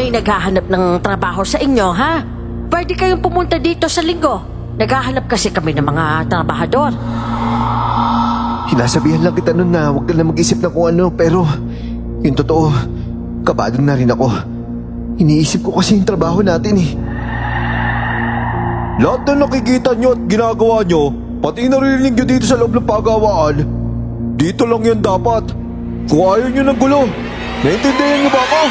may naghahanap ng trabaho sa inyo, ha? Pwede kayong pumunta dito sa linggo. Naghahanap kasi kami ng mga trabahador. Sinasabihan lang kita nun na huwag ka na mag-isip na kung ano, pero yung totoo, kabado na rin ako. Iniisip ko kasi yung trabaho natin eh. Lahat na nakikita nyo at ginagawa nyo, pati naririnig nyo dito sa loob ng pagawaan, dito lang yan dapat. Kung ayaw nyo ng gulo, naiintindihan nyo ba ako?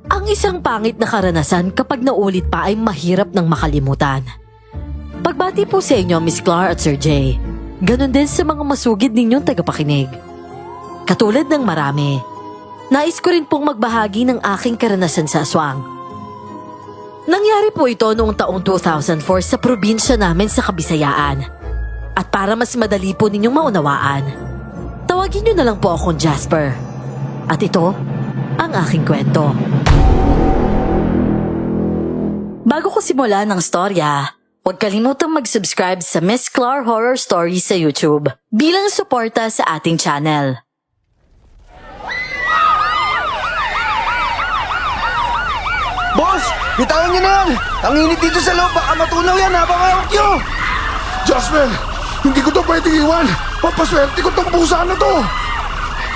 Ang isang pangit na karanasan kapag naulit pa ay mahirap nang makalimutan. Pagbati po sa inyo, Miss Clar at Sir Jay. Ganon din sa mga masugid ninyong tagapakinig. Katulad ng marami, nais ko rin pong magbahagi ng aking karanasan sa aswang. Nangyari po ito noong taong 2004 sa probinsya namin sa Kabisayaan. At para mas madali po ninyong maunawaan, tawagin niyo na lang po akong Jasper. At ito, ang aking kwento. Bago ko simulan ng storya, huwag kalimutang mag-subscribe sa Miss Clar Horror Stories sa YouTube bilang suporta sa ating channel. Boss! Bitawan niyo na yan! Ang init dito sa loob, baka matunaw yan habang hawak niyo! Jasper, hindi ko to pwede iwan. Papaswerte ko tong pusa na to.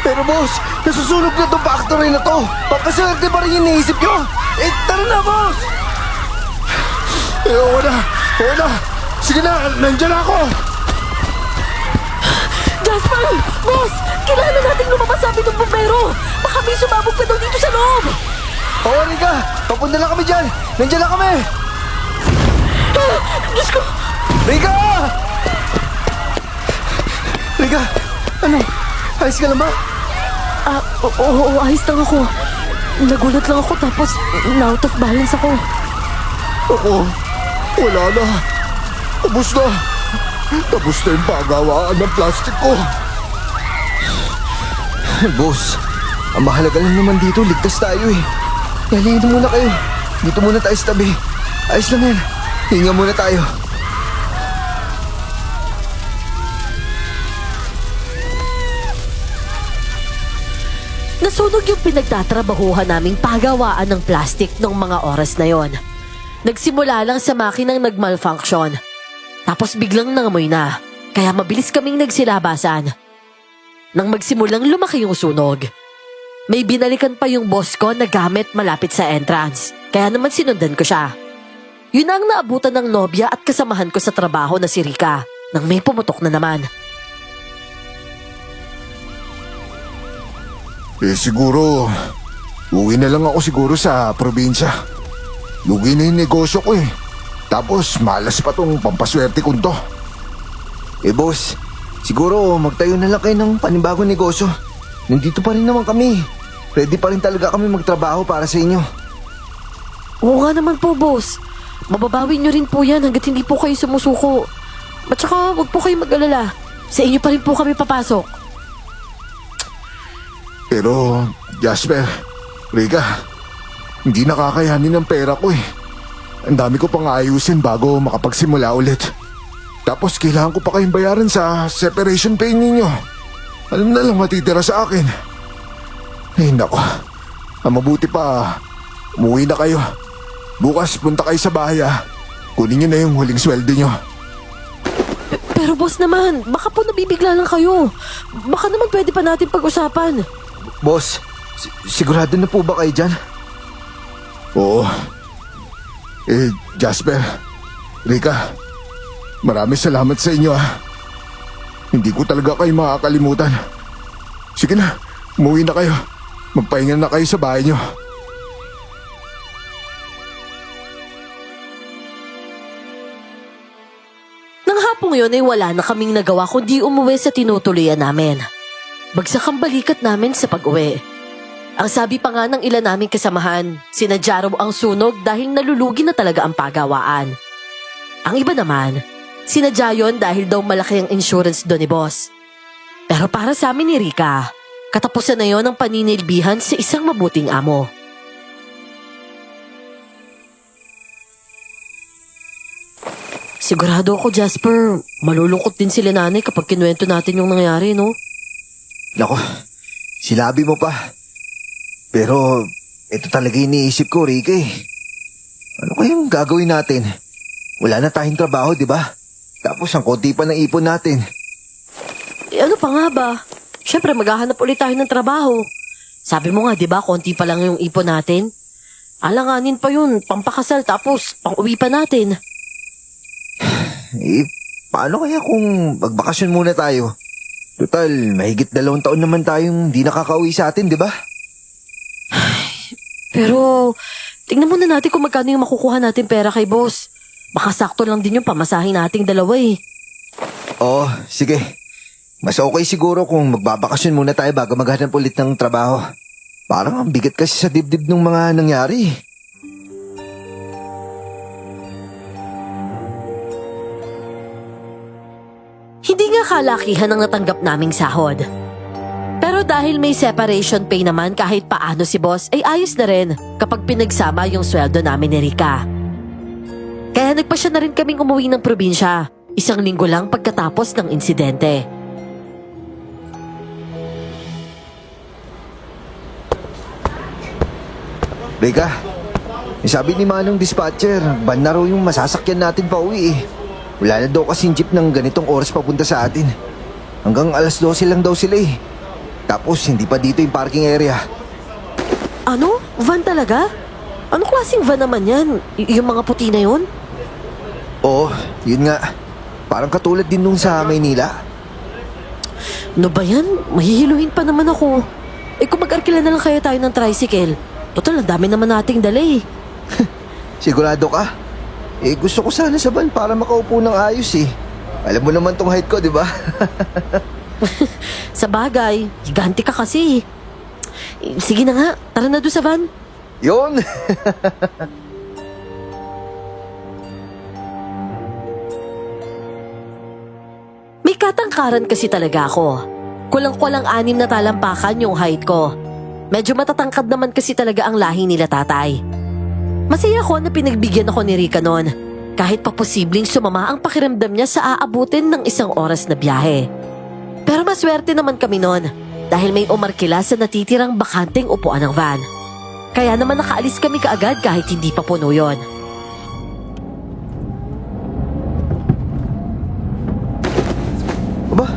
Pero boss, nasusunog na tong factory na to. Papaswerte pa rin yung iniisip niyo. Tara na, boss! Oo na. Sige na, nandyan ako. Jasper! Boss! Kailangan nating lumabas sabi ng bumbero! Baka may sumabog ka daw dito sa loob! Oo, Rika! Papunta lang kami dyan! Nandyan lang kami! Diyos ko! Rika! Rika! Ano? Ayos ka lang ba? Oo, ayos lang ako. Nagulat lang ako tapos na-out of balance ako. Ako, wala na. Tapos na. Tapos na yung pagawaan ng plastic ko. Boss, ang mahalaga lang naman dito, ligtas tayo eh. Kaya dito muna kayo. Dito muna tayo sa tabi. Ayos lang yan. Hinga muna tayo. Nasunog yung pinagtatrabahuhan naming pagawaan ng plastic nung mga oras na yon. Nagsimula lang sa makinang nag-malfunction. Tapos biglang nangamoy na, kaya mabilis kaming nagsilabasan. Nang magsimulang lumaki yung sunog, may binalikan pa yung boss ko na gamit malapit sa entrance, kaya naman sinundan ko siya. Yun ang naabutan ng nobya at kasamahan ko sa trabaho na si Rika, nang may pumutok na naman. Siguro, uwi na lang ako siguro sa probinsya. Lugi na yung negosyo ko eh. Tapos malas pa tong pampaswerte ko to. Boss, siguro magtayo na lang kayo ng panibagong negosyo. Nandito pa rin naman kami. Ready pa rin talaga kami magtrabaho para sa inyo. Oo nga naman po, boss. Mababawi nyo rin po yan hanggat hindi po kayo sumusuko. At saka huwag po kayo mag-alala. Sa inyo pa rin po kami papasok. Pero, Jasper, Rika, hindi nakakayanin ang pera ko eh. Ang dami ko pang ayusin bago makapagsimula ulit. Tapos kailangan ko pa kayong bayaran sa separation pay ninyo. Alam na lang matitira sa akin. Ay nako, ang mabuti pa, umuwi na kayo. Bukas punta kayo sa bahay ah. Kunin nyo na yung huling sweldo nyo. Pero boss naman, baka po nabibigla lang kayo. Baka naman pwede pa natin pag-usapan. Boss, sigurado na po ba kayo dyan? Oo. Jasper, Rika, maraming salamat sa inyo ah. Hindi ko talaga kayo makakalimutan. Sige na, umuwi na kayo. Magpahinga na kayo sa bahay nyo. Nang hapong yun ay wala na kaming nagawa kundi umuwi sa tinutuloyan namin. Bagsak ang balikat namin sa pag-uwi. Ang sabi pa nga ng ilan naming kasamahan, sinadya raw ang sunog dahil nalulugi na talaga ang pagawaan. Ang iba naman, sinadya yun dahil daw malaki ang insurance doon ni boss. Pero para sa amin ni Rika, katapusan na yon ang paninilbihan sa isang mabuting amo. Sigurado ako, Jasper, malulungkot din sila nanay kapag kinuwento natin yung nangyari, no? Nako, sinabi mo pa. Pero, ito talaga iniisip ko, Ricky. Ano kayang gagawin natin? Wala na tayong trabaho, di ba? Tapos ang konti pa ng ipon natin. Ano pa nga ba? Siyempre, maghahanap ulit tayo ng trabaho. Sabi mo nga, di ba, konti pa lang yung ipon natin? Alanganin pa yun, pampakasal tapos pang-uwi pa natin. Paano kaya kung magbakasyon muna tayo? Total, mahigit 2 taon naman tayong di nakakauwi sa atin, di ba? Pero, tingnan muna natin kung magkano yung makukuha natin pera kay boss. Baka sakto lang din yung pamasahin nating dalawa eh. Oo, sige. Mas okay siguro kung magbabakasyon muna tayo bago maghanap ulit ng trabaho. Parang ang bigat kasi sa dibdib ng mga nangyari. Hindi nga kalakihan ang natanggap naming sahod. Pero dahil may separation pay naman kahit paano si boss ay ayos na rin kapag pinagsama yung sweldo namin ni Rika. Kaya nagpasya na rin kaming umuwi ng probinsya, 1 linggo lang pagkatapos ng insidente. Rika, sabi ni Manong dispatcher, ban na raw yung masasakyan natin pa uwi eh. Wala na daw kasing jeep ng ganitong oras papunta sa atin. Hanggang 12:00 lang daw sila eh. Tapos hindi pa dito yung parking area. Ano? Van talaga? Ano klaseng van naman yan? Yung mga puti na yun? Oo, yun nga. Parang katulad din nung sa Maynila. Ano ba yan? Mahihiluhin pa naman ako. Eh kung mag-arkila na lang kaya tayo ng tricycle. Total, ang dami naman nating dala eh. Sigurado ka? Eh gusto ko sana sa van para makaupo ng ayos eh. Alam mo naman tong height ko, di ba? Sa bagay, higanti ka kasi. Sige na nga, tara na doon sa van. Yun! May katangkaran kasi talaga ako. Kulang-kulang 6 na talampakan yung height ko. Medyo matatangkad naman kasi talaga ang lahi nila tatay. Masaya ako na pinagbigyan ako ni Rika noon. Kahit pa posibleng sumama ang pakiramdam niya sa aabutin ng 1 oras na biyahe. Pero maswerte naman kami noon dahil may umarkila sa natitirang bakanteng upuan ng van. Kaya naman nakaalis kami kaagad kahit hindi pa puno yun. Aba,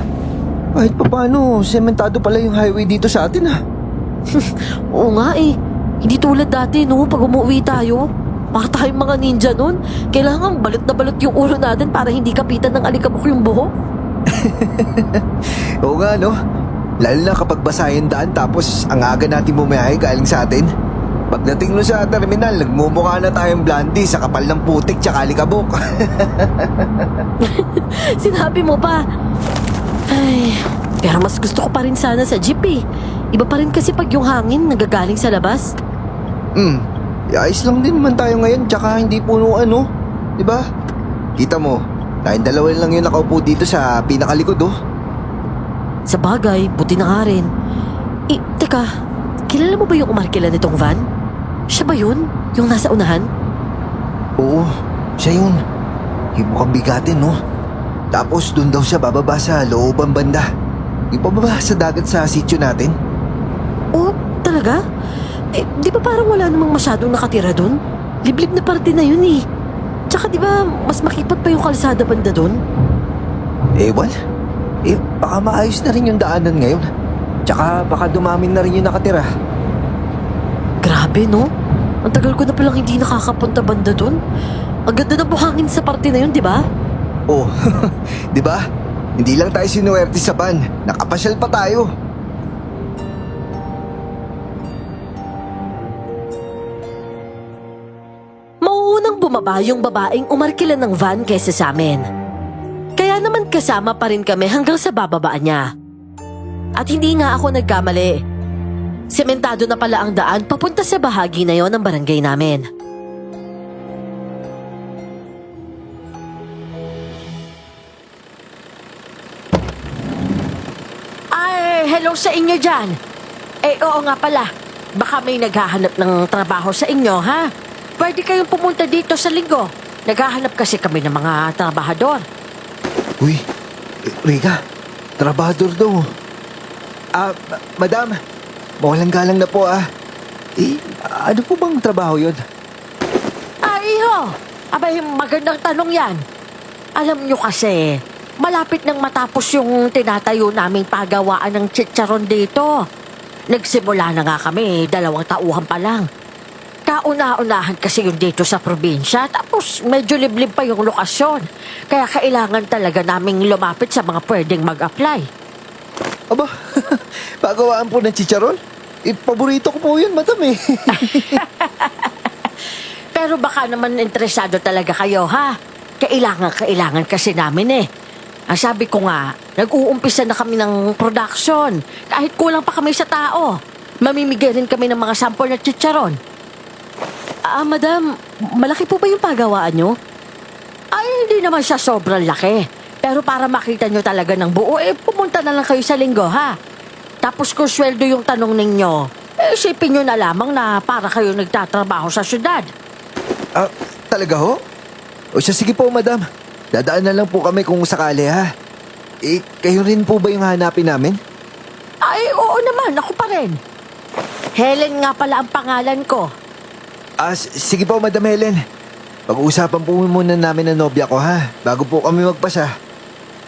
kahit pa paano, sementado pala yung highway dito sa atin ah. Oo nga eh. Hindi tulad dati no, pag umuwi tayo. Para tayong mga ninja nun. Kailangan balot na balot yung ulo natin para hindi kapitan ng alikabok yung buhok. Oo nga no, lalo na kapag basa yung daan tapos ang aga natin bumiyahe galing sa atin. Pagdating nun sa terminal, nagmumukha na tayong blondie sa kapal ng putik tsaka alikabok. Sinabi mo pa. Ay, pero mas gusto ko pa rin sana sa jeep eh. Iba pa rin kasi pag yung hangin nagagaling sa labas. Ayos lang din man tayo ngayon tsaka hindi punuan no, diba? Kita mo, tayong dalawa lang yung nakaupo dito sa pinakalikod oh. Sa bagay, buti na nga rin. Teka, kilala mo ba yung umarkila nitong van? Siya ba yun? Yung nasa unahan? Oo, siya yun. Yung mukhang bigatin no. Tapos dun daw siya bababa sa loobang banda. Yung pababa sa dagat sa sitio natin. Oh, talaga? Di ba parang wala namang masyadong nakatira dun? Liblib na parte na yun eh. Tsaka di ba mas makipot pa yung kalsada banda dun? Ewan. Baka maayos na rin yung daanan ngayon. Tsaka baka dumamin na rin yung nakatira. Grabe no? Ang tagal ko na palang hindi nakakapunta banda dun. Ang ganda ng buhangin sa parte na yun, di ba? Oh, di ba? Hindi lang tayo sinuwerte sa van. Nakapasyal pa tayo. Mauunang bumaba yung babaeng umarkila ng van kaysa sa amin. Kaya naman kasama pa rin kami hanggang sa bababaan niya. At hindi nga ako nagkamali. Sementado na pala ang daan papunta sa bahagi na yon ng barangay namin. Ay, hello sa inyo dyan. Oo nga pala. Baka may naghahanap ng trabaho sa inyo, ha? Pwede kayong pumunta dito sa linggo. Naghahanap kasi kami ng mga trabahador. Uy, Rika, trabahador daw. Madam, mawalang galang na po ah. Ano po bang trabaho yun? Iho! Abay, magandang tanong yan. Alam nyo kasi, malapit nang matapos yung tinatayo naming pagawaan ng chicharon dito. Nagsimula na nga kami, 2 tauhan pa lang. Kauna-unahan kasi yung dito sa probinsya, tapos medyo liblib pa yung lokasyon. Kaya kailangan talaga naming lumapit sa mga pwedeng mag-apply. Aba, pagawaan po ng chicharon? Paborito ko po yun, madam eh. Pero baka naman interesado talaga kayo, ha? Kailangan kasi namin eh. Ang sabi ko nga, nag-uumpisa na kami ng production. Kahit kulang pa kami sa tao. Mamimigay rin kami ng mga sample na chicharon. Madam, malaki po ba yung pagawaan nyo? Ay, hindi naman siya sobrang laki. Pero para makita nyo talaga ng buo, pumunta na lang kayo sa linggo, ha? Tapos kung sweldo yung tanong ninyo, isipin nyo na lamang na para kayo nagtatrabaho sa syudad. Talaga ho? O siya, sige po, madam. Dadaan na lang po kami kung sakali, ha? Kayo rin po ba yung hanapin namin? Ay, oo naman, ako pa rin. Helen nga pala ang pangalan ko. Sige po, Madam Helen. Pag-uusapan po muna namin ng nobya ko, ha? Bago po kami magpasa.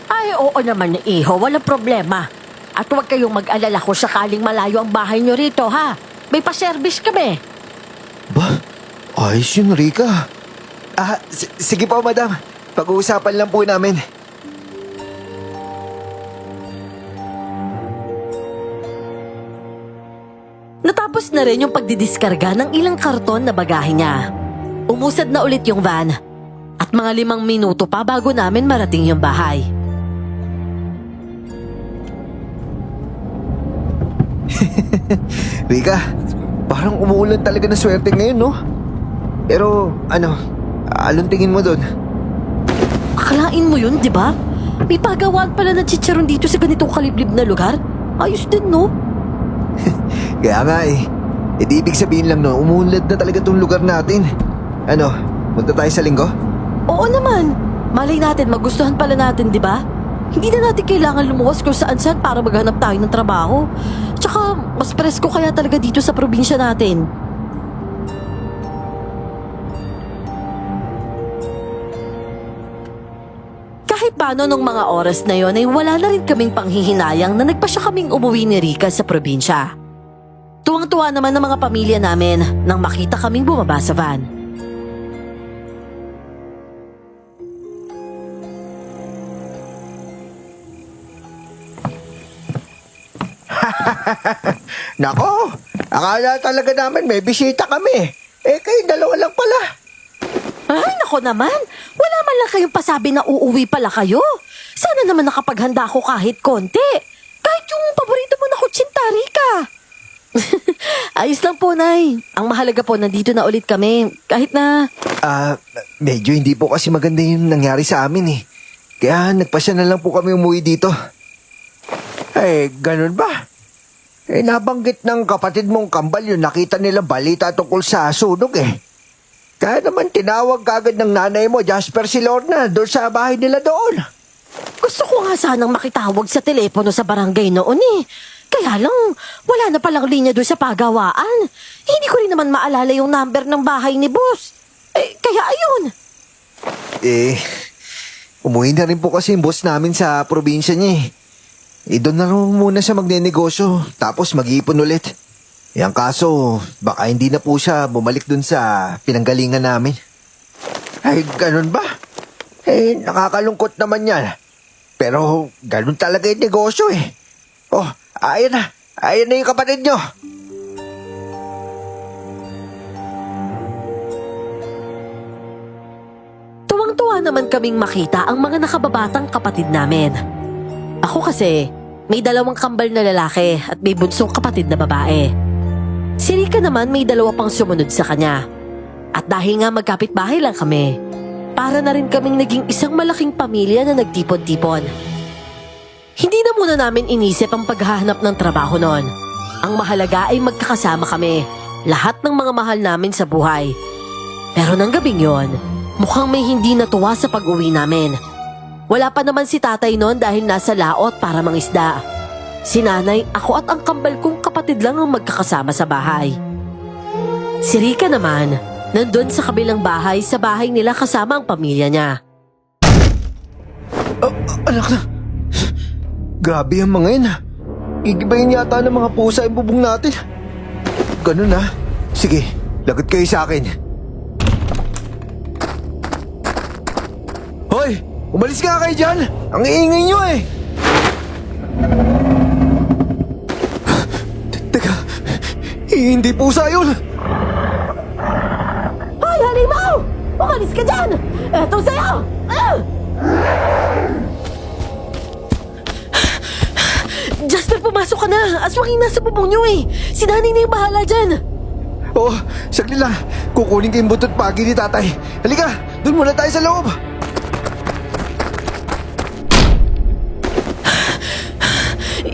Ay, oo naman, iho, walang problema. At huwag kayong mag-alala kung sakaling malayo ang bahay nyo rito, ha? May pa-service kami. Ba? Ayos yun, Rika. Sige po, madam. Pag-uusapan lang po namin. Natapos na rin yung pagdidiskarga ng ilang karton na bagahe niya. Umusad na ulit yung van. At mga 5 minuto pa bago namin marating yung bahay. Rika, parang umuulan talaga ng swerte ngayon, no? Pero, anong tingin mo doon? Akalain mo yun, di ba? May pagawaan pala ng chicharon dito sa ganitong kaliblib na lugar. Ayos din, no? Kaya nga eh. Di ibig sabihin lang, no, umuulan na talaga tong lugar natin. Punta tayo sa linggo? Oo naman. Malay natin, magustuhan pala natin, di ba? Hindi na natin kailangan lumuwas kung saan-saan para maghanap tayo ng trabaho. Tsaka, mas presko kaya talaga dito sa probinsya natin. Kahit paano nung mga oras na yon ay wala na rin kaming panghihinayang na nagpasya kaming umuwi ni Rika sa probinsya. Tuwang-tuwa naman ng mga pamilya namin nang makita kaming bumaba sa van. Nako, akala talaga namin may bisita kami. Kayong 2 lang pala. Ay, nako naman. Wala man lang kayong pasabi na uuwi pala kayo. Sana naman nakapaghanda ako kahit konti. Kahit yung paborito mo na kutsinta, Rika. Ayos lang po, Nay. Ang mahalaga po, nandito na ulit kami. Kahit na... Medyo hindi po kasi maganda yung nangyari sa amin eh. Kaya nagpasya na lang po kami umuwi dito. Ganun ba? Nabanggit ng kapatid mong kambal yung nakita nila balita tungkol sa sunog eh. Kaya naman tinawag kagad ng nanay mo, Jasper, si Lorna, doon sa bahay nila doon. Gusto ko nga sanang makitawag sa telepono sa barangay noon eh. Kaya lang, wala na palang linya doon sa pagawaan. Hindi ko rin naman maalala yung number ng bahay ni boss. Kaya ayun. Umuwi na rin po kasi yung boss namin sa probinsya niya eh. Doon na rin muna siya magnenegosyo, tapos mag-iipon ulit. Yang kaso, baka hindi na po siya bumalik dun sa pinanggalingan namin. Ganun ba? Nakakalungkot naman yan. Pero, ganun talaga yung negosyo eh. Ayan na yung kapatid nyo. Tuwang-tuwa naman kaming makita ang mga nakababatang kapatid namin. Ako kasi, may 2 kambal na lalaki at may bunsong kapatid na babae. Si Rika naman may 2 pang sumunod sa kanya. At dahil nga magkapit-bahay lang kami, para na rin kaming naging isang malaking pamilya na nagtipon-tipon. Hindi na muna namin inisip ang paghahanap ng trabaho noon. Ang mahalaga ay magkakasama kami, lahat ng mga mahal namin sa buhay. Pero nang gabing yon, Mukhang may hindi natuwa sa pag-uwi namin. Wala pa naman si tatay noon dahil nasa laot para mangisda. Si nanay, ako at ang kambal kong kapatid lang ang magkakasama sa bahay. Si Rika naman, nandun sa kabilang bahay sa bahay nila kasama ang pamilya niya. Anak na. Grabe ang mga yan. Igibayin yata ng mga pusa yung bubong natin. Ganun na. Sige, lagot kayo sa akin. Hoy! Umalis nga kayo dyan! Ang iingay nyo eh! Teka, hindi pusa yun! Hoy, halimaw! Umalis ka dyan! Eto sa'yo! Jasper, pumasok ka na! Aswang nasa bubong nyo eh! Si nanay na yung bahala dyan! Oh, saglit lang. Kukunin ko yung butot pagi ni tatay. Halika, doon muna tayo sa loob.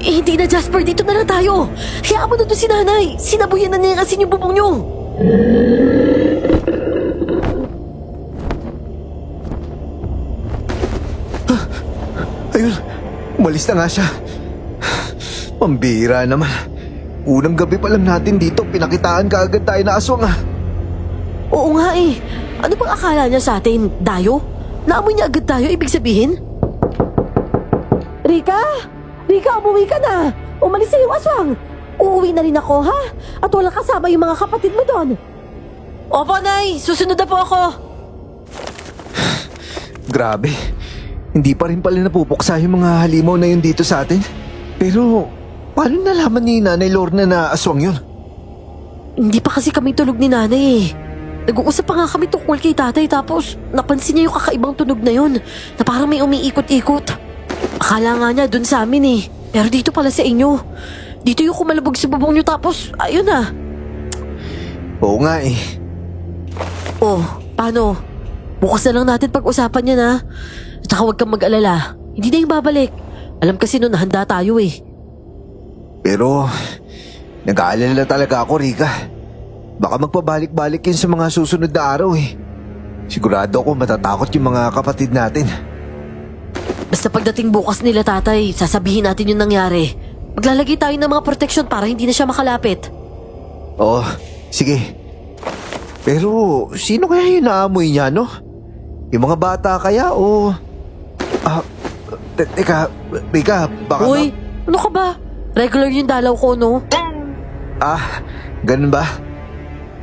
Hindi na, Jasper. Dito na lang tayo. Hayaan mo na doon si nanay. Sinabuyan na niya yung asin yung bubong nyo. Ayun, umalis na nga siya. Pambira naman. Unang gabi pa lang natin dito, pinakitaan ka agad tayo na aswang ah. Oo nga eh. Ano bang akala niya sa atin? Dayo? Naamoy niya agad tayo, ibig sabihin? Rika! Rika, umuwi ka na! Umalis na yung aswang! Uuwi na rin ako, ha? At walang kasama yung mga kapatid mo doon. Opo, Nay! Susunod na po ako! Grabe. Hindi pa rin pala napupuksa yung mga halimaw na yun dito sa atin. Pero, paano nalaman ni Nanay Lorna na aswang yun? Hindi pa kasi kami tulog ni nanay eh. Nag-uusap pa nga kami tungkol kay tatay tapos napansin niya yung kakaibang tunog na yun na parang may umiikot-ikot. Akala nga niya dun sa amin eh. Pero dito pala sa inyo. Dito yung kumalabog sa bubong niyo tapos ayun na. Oo nga eh. Oh, paano? Bukas na lang natin pag-usapan niya na. At saka huwag kang mag-alala. Hindi na yung babalik. Alam kasi noon handa tayo eh. Pero, nag-aalala talaga ako, Rika. Baka magpabalik-balik yun sa mga susunod na araw eh. Sigurado ako matatakot yung mga kapatid natin. Basta pagdating bukas nila tatay, sasabihin natin yung nangyari. Maglalagay tayo ng mga protection para hindi na siya makalapit. Oo, sige. Pero, sino kaya yung naamoy niya, no? Yung mga bata kaya o... Teka, Rika, baka... Uy, ano ka ba? Regular yung dalaw ko, no? Ganun ba?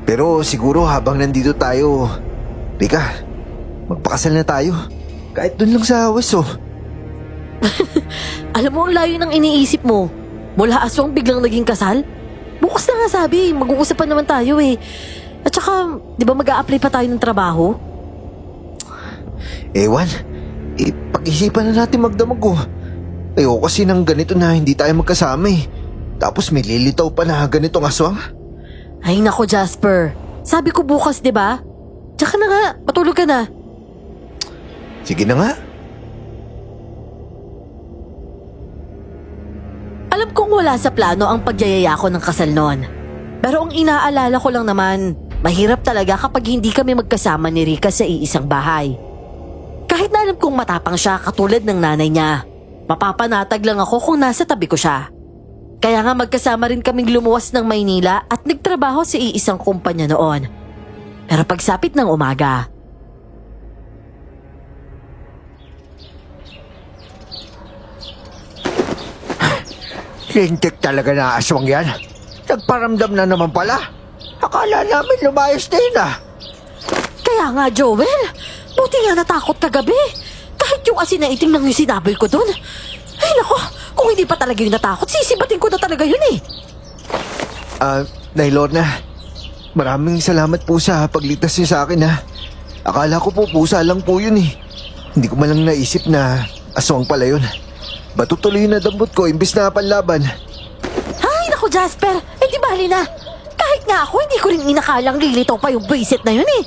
Pero siguro habang nandito tayo, Rika, magpakasal na tayo. Kahit dun lang sa Weso. Alam mo ang layo ng iniisip mo. Mula aswang biglang naging kasal? Bukas na nga sabi, mag-uusap pa naman tayo eh. At saka, di ba mag-a-apply pa tayo ng trabaho? Ewan, pag-isipan na natin magdamag ko. Ayoko kasi ng ganito na hindi tayo magkasama eh. Tapos may lilitaw pa na ganitong aswang. Ay nako Jasper, sabi ko bukas di ba? Tsaka na nga, matulog ka na. Sige na nga. Alam kong wala sa plano ang pagyayaya ko ng kasal noon. Pero ang inaalala ko lang naman, mahirap talaga kapag hindi kami magkasama ni Rika sa iisang bahay. Kahit na alam kong matapang siya katulad ng nanay niya, mapapanatag lang ako kung nasa tabi ko siya. Kaya nga magkasama rin kaming lumuwas ng Maynila at nagtrabaho sa iisang kumpanya noon. Pero pagsapit ng umaga, Lintik talaga na aswang yan. Nagparamdam na naman pala. Akala namin lumayas na yun ah. kaya nga Joel, buti nga natakot kagabi. Kahit yung asin na itim lang yung sinaboy ko dun. Ay nako, kung hindi pa talaga yung natakot, sisibatin ko na talaga yun eh. Nay Lorna, maraming salamat po sa pagligtas niyo sa akin ha. Akala ko po pusa lang po yun eh. Hindi ko man lang naisip na aswang pala yun. Ba't tuloy na dambot ko imbis na panlaban? Ay nako Jasper, di bali na. Kahit nga ako, hindi ko rin inakalang lilitaw pa yung bracelet na yun eh.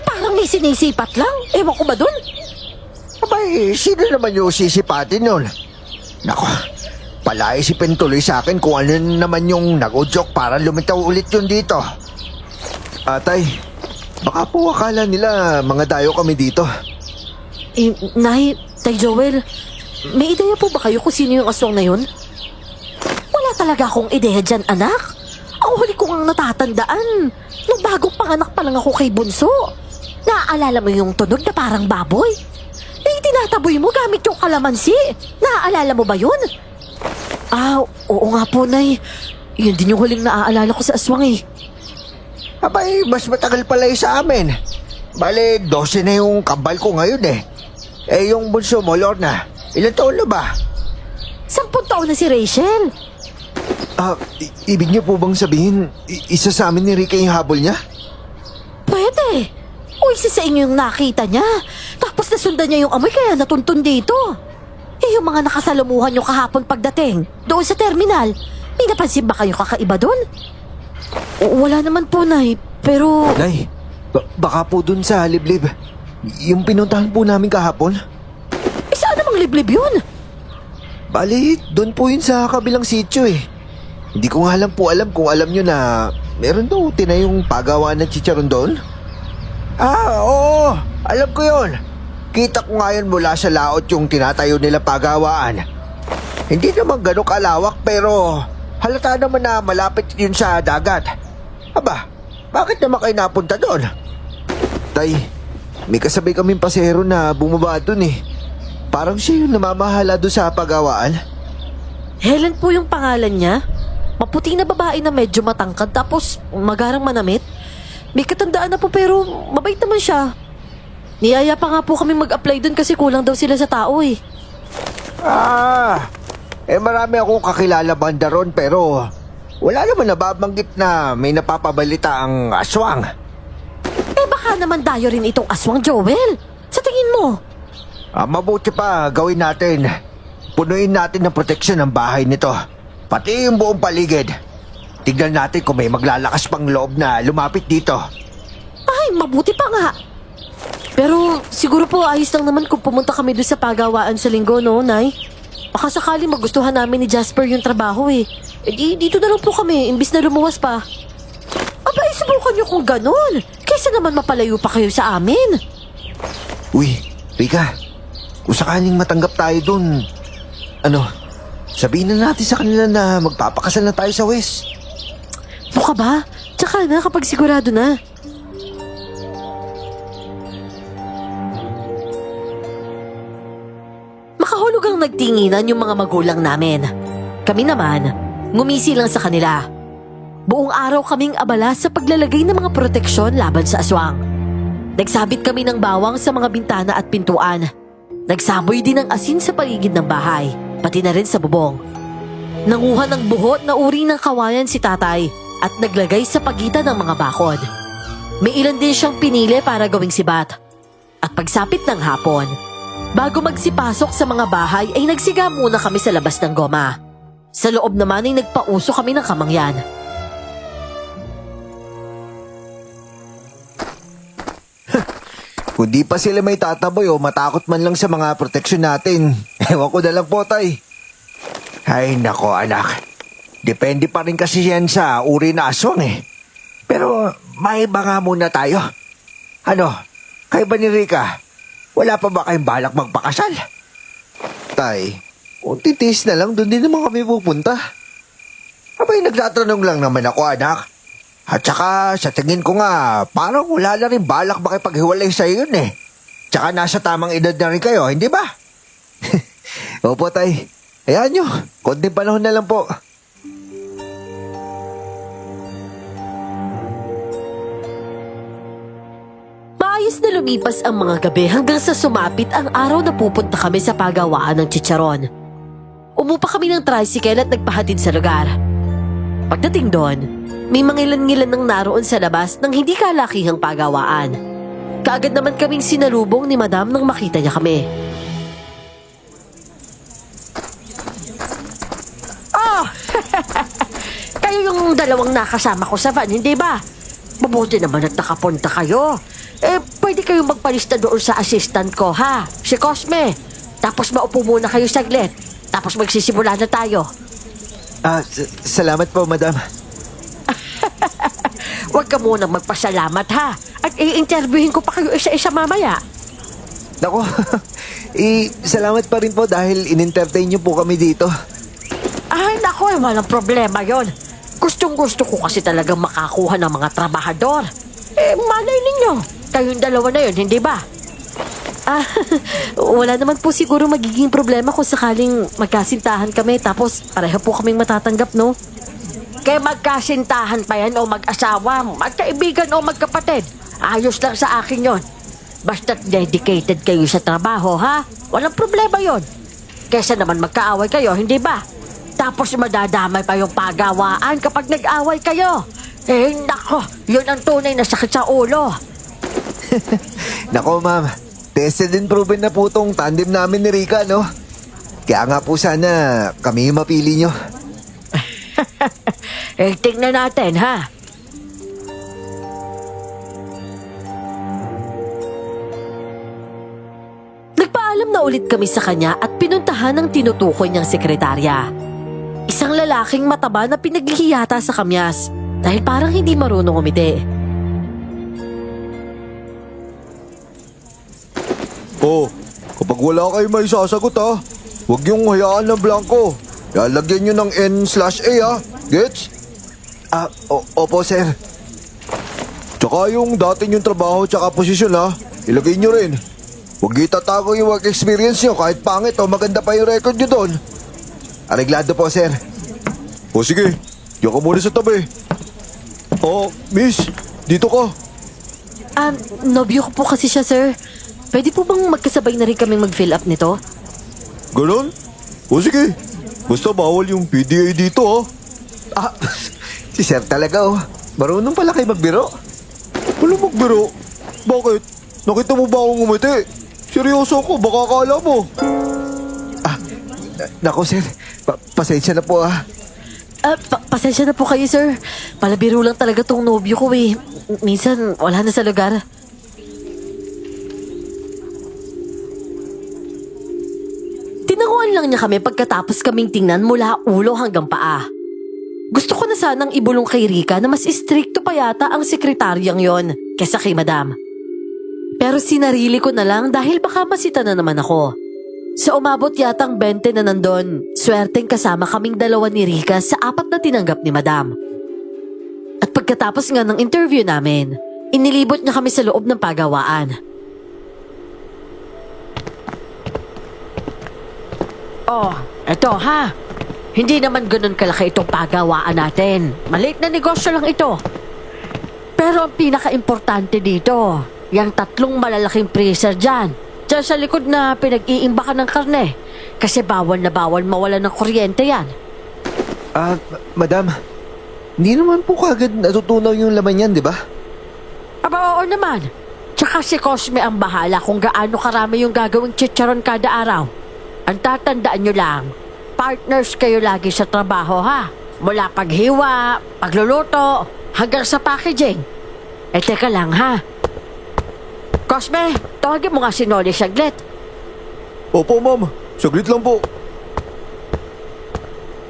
Parang may sinisipat lang. Ewan ko ba dun? Abay, sino naman yung sisipatin yun? Nako, palaisipin tuloy sa akin kung ano naman yung nag-udyok para lumitaw ulit yun dito. Atay, Baka po akala nila mga dayo kami dito. Nay, Tay Joel, may ideya po ba kayo kung sino yung aswang na yun? Wala talaga akong ideya dyan, anak. Ang huli ko ang natatandaan. Nung bagong panganak pa lang ako kay Bunso. Naaalala mo yung tunog na parang baboy? Eh, tinataboy mo gamit yung kalamansi. Naaalala mo ba yun? Oo nga po, Nay. Yun din yung huling naaalala ko sa aswang eh. Abay, mas matagal pala yung sa amin. Bale, 12 na yung kambal ko ngayon eh. Eh, yung bunso mo, Lorna, ilan taon na ba? 10 taon na si Rachel. Ibig niyo po bang sabihin, isa sa amin ni Rika yung habol niya? Pwede. O isa sa inyo yung nakita niya. Tapos nasundan niya yung amoy kaya natuntun dito. Eh, yung mga nakasalamuhan niyo kahapon pagdating, doon sa terminal, may napansin ba kayo kakaiba doon? Wala naman po, Nay. Pero... Nay, baka po dun sa liblib. Yung pinuntahan po namin kahapon. Eh, saan namang liblib yun? Bali, dun po yun sa kabilang sityo eh. Hindi ko nga lang po alam kung alam nyo na meron daw tinayong pagawaan ng chicharon doon. Oo, alam ko yun. Kita ko nga yun mula sa laot yung tinatayo nila pagawaan. Hindi naman ganun kalawak pero halata naman na malapit yun sa dagat. Aba, bakit naman kayo napunta doon? Tay, may kasabay kaming pasero na bumaba doon eh. Parang siya yung namamahala doon sa pagawaan. Helen po yung pangalan niya. Maputi na babae na medyo matangkad tapos magarang manamit. May katandaan na po pero mabait naman siya. Niyaya pa nga po kami mag-apply dun kasi kulang daw sila sa tao eh. Marami akong kakilala banda ron pero wala naman nababanggit na may napapabalita ang aswang. Eh, baka naman dayo rin itong aswang, Joel. Sa tingin mo? Mabuti pa gawin natin. Punuin natin ng proteksyon ang bahay nito. Pati yung buong paligid. Tignan natin kung may maglalakas pang loob na lumapit dito. Ay, mabuti pa nga. Pero siguro po ayos lang naman kung pumunta kami doon sa pagawaan sa linggo, no, Nay? Baka sakali magustuhan namin ni Jasper yung trabaho eh. Dito na lang po kami, imbis na lumuwas pa. Aba, isubukan niyo kung ganun. Kaysa naman mapalayo pa kayo sa amin. Uy, Rika, kung sakaling matanggap tayo dun, sabihin na natin sa kanila na magpapakasal na tayo sa West. Ano ka ba? Tsaka na kapag sigurado na. Makahulugang nagtinginan yung mga magulang namin. Kami naman, ngumisi lang sa kanila. Buong araw kaming abala sa paglalagay ng mga proteksyon laban sa aswang. Nagsabit kami ng bawang sa mga bintana at pintuan. Nagsaboy din ng asin sa paligid ng bahay, pati na rin sa bubong. Nanguha ng buhot na uri ng kawayan si tatay at naglagay sa pagitan ng mga bakod. May ilan din siyang pinili para gawing sibat. At pagsapit ng hapon, bago magsipasok sa mga bahay ay nagsiga muna kami sa labas ng goma. Sa loob naman ay nagpauso kami ng kamangyan. Kung di pa sila may tataboy o matakot man lang sa mga proteksyon natin, ewan ko na lang po, tay. Ay nako anak, depende pa rin kasi yan sa uri na aswang eh. Pero maiba nga muna tayo. Kayo ba ni Rika? Wala pa ba kayong balak magpakasal? Tay, kung titis na lang, doon din naman kami pupunta. Abay, nagtatanong lang naman ako, anak. At saka, sa tingin ko nga, parang wala na rin balak makipaghiwalay sa yun eh. Tsaka nasa tamang edad na rin kayo, hindi ba? Opo, tay. Hayaan nyo, konting panahon na lang po. Maayos na lumipas ang mga gabi hanggang sa sumapit ang araw na pupunta kami sa pagawaan ng chicharon. Umupa kami ng tricycle at nagpahatid sa lugar. Pagdating doon, may mga ilan-ngilan nang naroon sa labas ng hindi kalakihang pagawaan. Kaagad naman kaming sinalubong ni Madam nang makita niya kami. Oh! Kayo yung dalawang nakasama ko sa van, hindi ba? Mabuti naman at nakapunta kayo. Pwede kayong magpalista doon sa assistant ko, ha? Si Cosme. Tapos maupo muna kayo saglit. Tapos magsisimula na tayo. Salamat po, madam. Huwag ka munang magpasalamat, ha? At i-interviewin ko pa kayo isa-isa mamaya. Nako, salamat pa rin po dahil in-entertain niyo po kami dito. Ay, nako, walang problema yon. Gustong-gusto ko kasi talagang makakuha ng mga trabahador. Malay ninyo, kayong dalawa na yun, hindi ba? Wala naman po siguro magiging problema kung sakaling magkasintahan kami tapos pareho po kaming matatanggap, no? Kaya magkasintahan pa yan o mag-asawa, magkaibigan o magkapatid. Ayos lang sa akin yon. Basta't dedicated kayo sa trabaho, ha? Walang problema yon. Kesa naman magkaaway kayo, hindi ba? Tapos madadamay pa yung pagawaan kapag nag-away kayo. Nako, yun ang tunay na sakit sa ulo. Nako, ma'am. Tested and proven na po tong tandem namin ni Rika, no? Kaya nga po sana kami yung mapili nyo. Tingnan natin, ha? Nagpaalam na ulit kami sa kanya at pinuntahan ng tinutukoy niyang sekretarya. Isang lalaking mataba na pinaghihiyata sa kamyas dahil parang hindi marunong umiti. Oh, kapag wala kayo may sasagot ha, huwag yung hayaan ng blanco. Lalagyan nyo ng N/A ha, gets? Opo, sir. Tsaka yung dati yung trabaho tsaka posisyon ha, ilagay nyo rin. Huwag itatago yung work experience nyo kahit pangit o maganda pa yung record nyo doon. Areglado po, sir. O sige, diyan ka muna sa tabi. Oh, miss, dito ka. Nobyo ko po kasi siya, sir. Pwede po bang magkasabay na rin kaming mag-fill up nito? Ganon? O sige, basta bawal yung PDA dito ha. Si sir talaga, oh. Marunong pala kayo magbiro. Walang magbiro. Bakit? Nakita mo ba akong umiti? Seryoso ako, baka akala mo. Nako, sir. Pasensya na po, ah. Pasensya na po kayo, sir. Palabiro lang talaga tong nobyo ko eh. Minsan, wala na sa lugar. Tinanguan lang niya kami pagkatapos kaming tingnan mula ulo hanggang paa. Gusto ko na sanang ibulong kay Rika na mas istrikto pa yata ang sekretaryang yon kesa kay Madam. Pero sinarili ko na lang dahil baka masita na naman ako. Sa umabot yatang 20 na nandun, swerteng kasama kaming dalawa ni Rika sa 4 na tinanggap ni Madam. At pagkatapos nga ng interview namin, inilibot niya kami sa loob ng pagawaan. Oh, eto ha. Hindi naman ganun kalaki itong pagawaan natin. Maliit na negosyo lang ito. Pero ang pinaka-importante dito, yung 3 malalaking freezer dyan. Diyan sa likod na pinag-iimbakan ng karne. Kasi bawal na bawal mawala ng kuryente yan. Madam, hindi naman po kagad natutunaw yung laman yan, di ba? Aba, oo naman. Tsaka si Cosme ang bahala kung gaano karami yung gagawing chicharon kada araw. Ang tatandaan nyo lang, partners kayo lagi sa trabaho, ha? Mula paghiwa, pagluluto, hanggang sa packaging. Teka lang, ha? Cosme, tawagin mo nga si Noli saglit. Opo, ma'am. Saglit lang po.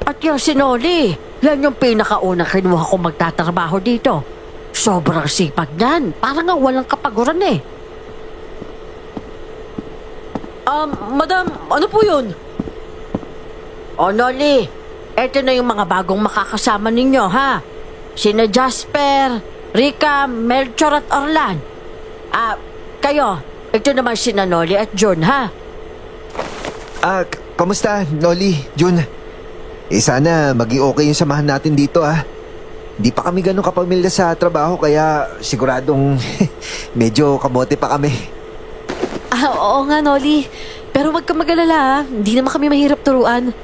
At yung si Noli, yan yung pinakaunang kinuha kong magtatrabaho dito. Sobrang sipag niyan. Parang nga walang kapaguran eh. Madam, ano po yun? O Noli, eto na yung mga bagong makakasama ninyo, ha? Sina Jasper, Rika, Melchor at Orlan. Kayo, ito naman sina Noli at Jun, ha? Kamusta, Noli, Jun? Sana maging okay yung samahan natin dito, ah. Di pa kami ganun kapamilya sa trabaho kaya siguradong medyo kamote pa kami. Oo nga, Noli. Pero wag ka mag-alala, ha? Hindi naman kami mahirap turuan.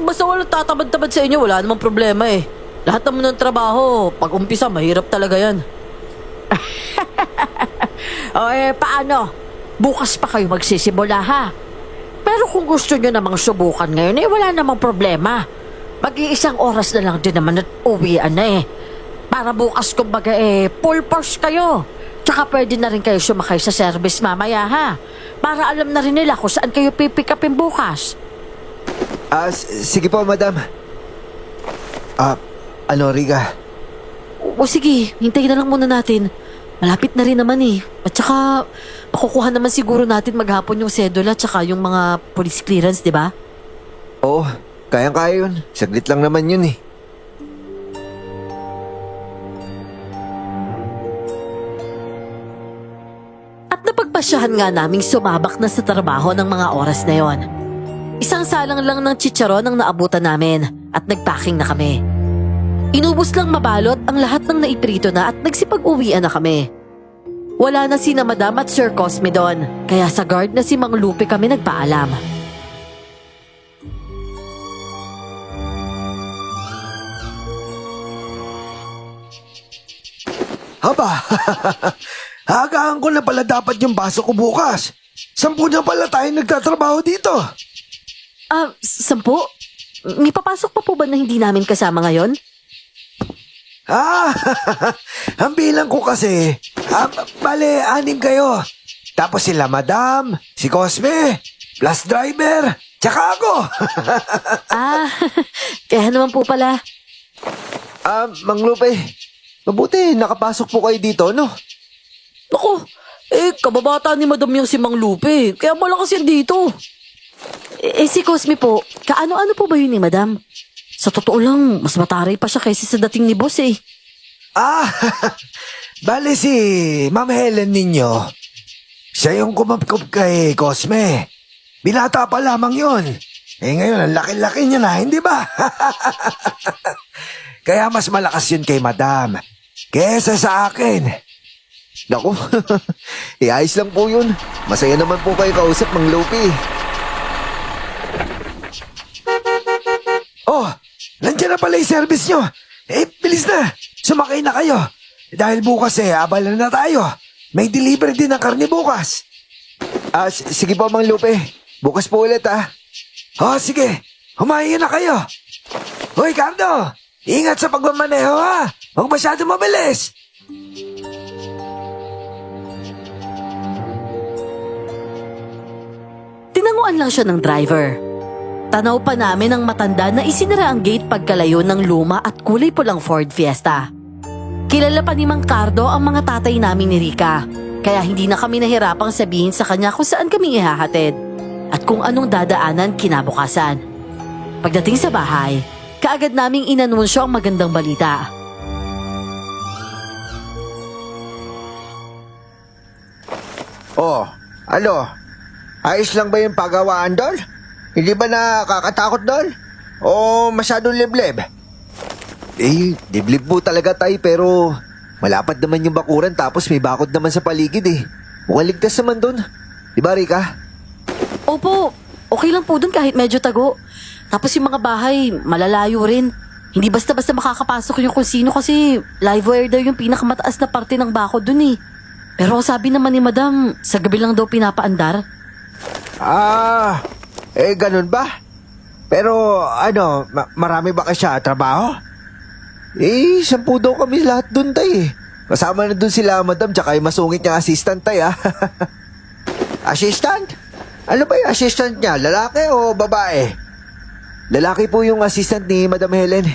Basta walang tatabad-tabad sa inyo, wala namang problema eh. Lahat naman ng trabaho, pag umpisa, mahirap talaga yan. Paano? Bukas pa kayo magsisimula, ha? Pero kung gusto nyo namang subukan ngayon, wala namang problema. Mag-iisang oras na lang din naman at uwian na eh. Para bukas, kumbaga full force kayo. Tsaka pwede na rin kayo sumakay sa service mamaya, ha? Para alam na rin nila kung saan kayo pipick upin bukas. Sige po, madam. Rika? O sige, hintayin na lang muna natin. Malapit na rin naman eh. At saka, makukuha naman siguro natin maghapon yung sedula tsaka yung mga police clearance, di ba? Oo, kayang-kaya yun. Saglit lang naman yun eh. At napagpasyahan nga naming sumabak na sa trabaho ng mga oras na yon. Isang salang lang ng chicharon ang naabutan namin at nagpacking na kami. Inubos lang mabalot ang lahat ng naiprito na at nagsipag-uwian na kami. Wala na sina Madam at Sir Cosme doon, kaya sa guard na si Mang Lupe kami nagpaalam. Haba, hagaan ko na pala dapat yung baso ko bukas. 10 na pala tayo nagtatrabaho dito. 10? May papasok pa po ba na hindi namin kasama ngayon? Ah, ang bilang ko kasi, bale, 6 kayo. Tapos sila Madam, si Cosme, plus driver, tsaka ako. Kaya naman po pala. Mang Lupe, mabuti nakapasok po kayo dito, no? Naku, kababata ni Madam yung si Mang Lupe, kaya malakas yan dito. Si Cosme po, kaano-ano po ba yun ni Madam? Sa totoo lang, mas mataray pa siya kaysa sa dating ni Boss eh. Bale si Ma'am Helen ninyo. Siya yung kumapkop kay Cosme. Binata pa lamang yon. Ngayon, ang laki-laki niya na, hindi ba? Kaya mas malakas yun kay Madam kesa sa akin. Naku, iayos lang po yun. Masaya naman po kayo kausap, Mang Lupi. Oh, nandiyan na pala yung service nyo. Bilis na. Sumakay na kayo. Dahil bukas abala na tayo. May delivery din ng karne bukas. Sige po, Mang Lupe. Bukas po ulit, Oh, sige. Humahinga na kayo. Hoy, Cardo. Ingat sa pagmamaneho, Huwag masyado mabilis. Tinanguan lang siya ng driver. Tanaw pa namin ang matanda na isinara ang gate pagkalayo ng luma at kulay pulang Ford Fiesta. Kilala pa ni Mang Cardo ang mga tatay namin ni Rica, kaya hindi na kami nahirapang sabihin sa kanya kung saan kami ihahatid at kung anong dadaanan kinabukasan. Pagdating sa bahay, kaagad naming inanunsyo ang magandang balita. Oh, ano? Ayos lang ba yung pagawaan doon? Hindi ba nakakatakot doon? O masyadong liblib? Liblib po talaga tayo pero malapad naman yung bakuran tapos may bakod naman sa paligid Mukhang ligtas naman doon. Diba, Rica? Opo, okay lang po dun kahit medyo tago. Tapos yung mga bahay, malalayo rin. Hindi basta-basta makakapasok yung kung sino kasi live wire daw yung pinakamataas na parte ng bakod dun Pero sabi naman ni Madam, sa gabi lang daw pinapaandar. Ganun ba? Pero marami ba kayo sa trabaho? 10 daw kami lahat dun tay. Kasama na dun sila Madam tsaka yung masungit niyang assistant tay Assistant? Ano ba yung assistant niya? Lalaki o babae? Lalaki po yung assistant ni Madam Helen.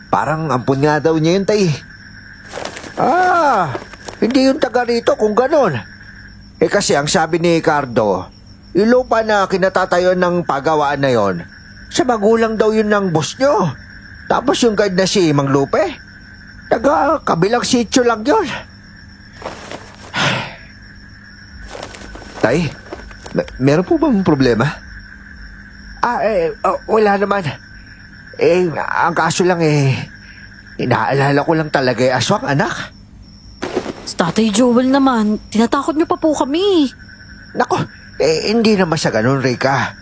Parang ampun nga daw niya yun tay. Hindi yung taga rito kung ganon. Kasi ang sabi ni Cardo, yung lupa na kinatatayon ng pagawaan na yon, sa magulang daw yun ng boss nyo. Tapos yung guide na si Mang Lupe, taga kabilang sityo lang yun. Tay, meron po bang problema? Wala naman. Ang kaso lang inaalala ko lang talaga aswang anak. Sa Tatay Joel naman, tinatakot niyo pa po kami. Nako, hindi naman sa ganun, Rica.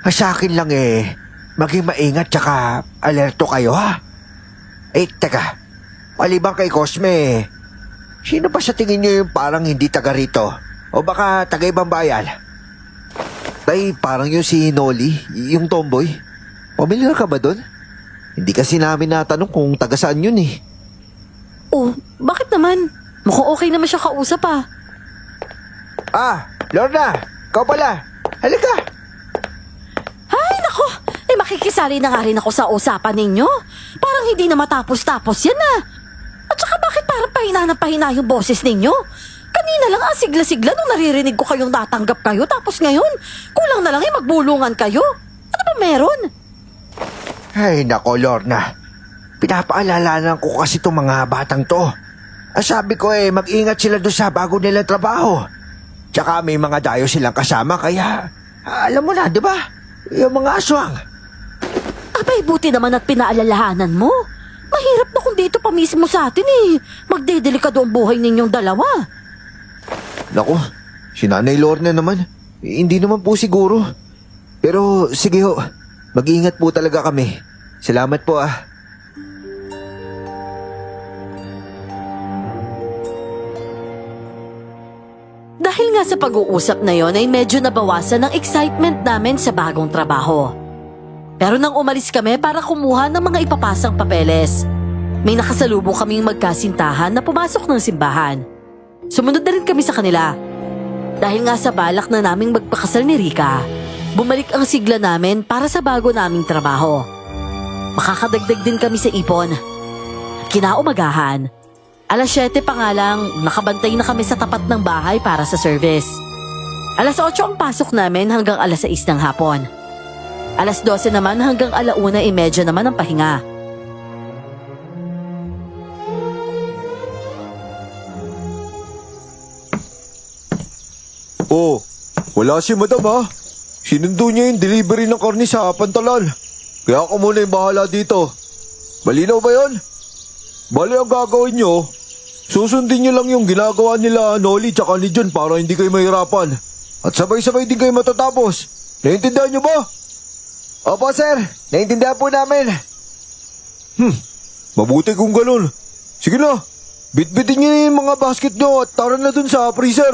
Sa akin lang maging maingat tsaka alerto kayo, ha? Teka, maliban kay Cosme, sino pa sa tingin niyo yung parang hindi taga rito? O baka taga ibang bayan? Tay, parang yung si Noli, yung tomboy. Pamilyar ka ba doon? Hindi kasi namin natanong kung taga saan yun Oh, bakit naman? Mukhang okay naman siya kausap Lorna, ikaw pala. Halika. Ay, nako! Makikisali na nga rin ako sa usapan ninyo. Parang hindi na matapos-tapos yan At saka Tsaka bakit parang pahina na pahina yung boses ninyo? Kanina lang sigla-sigla nung naririnig ko kayong natanggap kayo, tapos ngayon, kulang na lang magbulungan kayo. Ano ba meron? Ay, nako, Lorna. Pinapaalalanan ko kasi itong mga batang to. Sabi ko mag-ingat sila doon sa bago nilang trabaho. Tsaka may mga dayo silang kasama, kaya alam mo na, di ba? Yung mga aswang. Abay, buti naman at pinaalalahanan mo. Mahirap na kung dito pa mismo sa atin magdedelikado ang buhay ninyong dalawa. Naku, si Nanay Lorna naman. Hindi naman po siguro. Pero sige ho, mag-ingat po talaga kami. Salamat po Dahil nga sa pag-uusap na yon ay medyo nabawasan ang excitement namin sa bagong trabaho. Pero nang umalis kami para kumuha ng mga ipapasang papeles, may nakasalubong kaming magkasintahan na pumasok ng simbahan. Sumunod na rin kami sa kanila. Dahil nga sa balak na naming magpakasal ni Rika, bumalik ang sigla namin para sa bago naming trabaho. Makakadagdag din kami sa ipon. At kinaumagahan, 7:00 pa nga lang, nakabantay na kami sa tapat ng bahay para sa service. 8:00 ang pasok namin hanggang 6:00 ng hapon. 12:00 naman hanggang 1:30 naman ang pahinga. Oh, wala si madam Sinundo niya yung delivery ng karne sa pantalan. Kaya ako muna yung bahala dito. Malinaw ba yun? Bali ang gagawin nyo, susundin nyo lang yung ginagawa nila Noli tsaka ni John para hindi kayo mahirapan. At sabay-sabay din kayo matatapos. Naiintindihan nyo ba? Opo, sir. Naintindihan po namin. Mabuti kung ganun. Sige na, bitbitin nyo yung mga basket nyo at tara na dun sa freezer.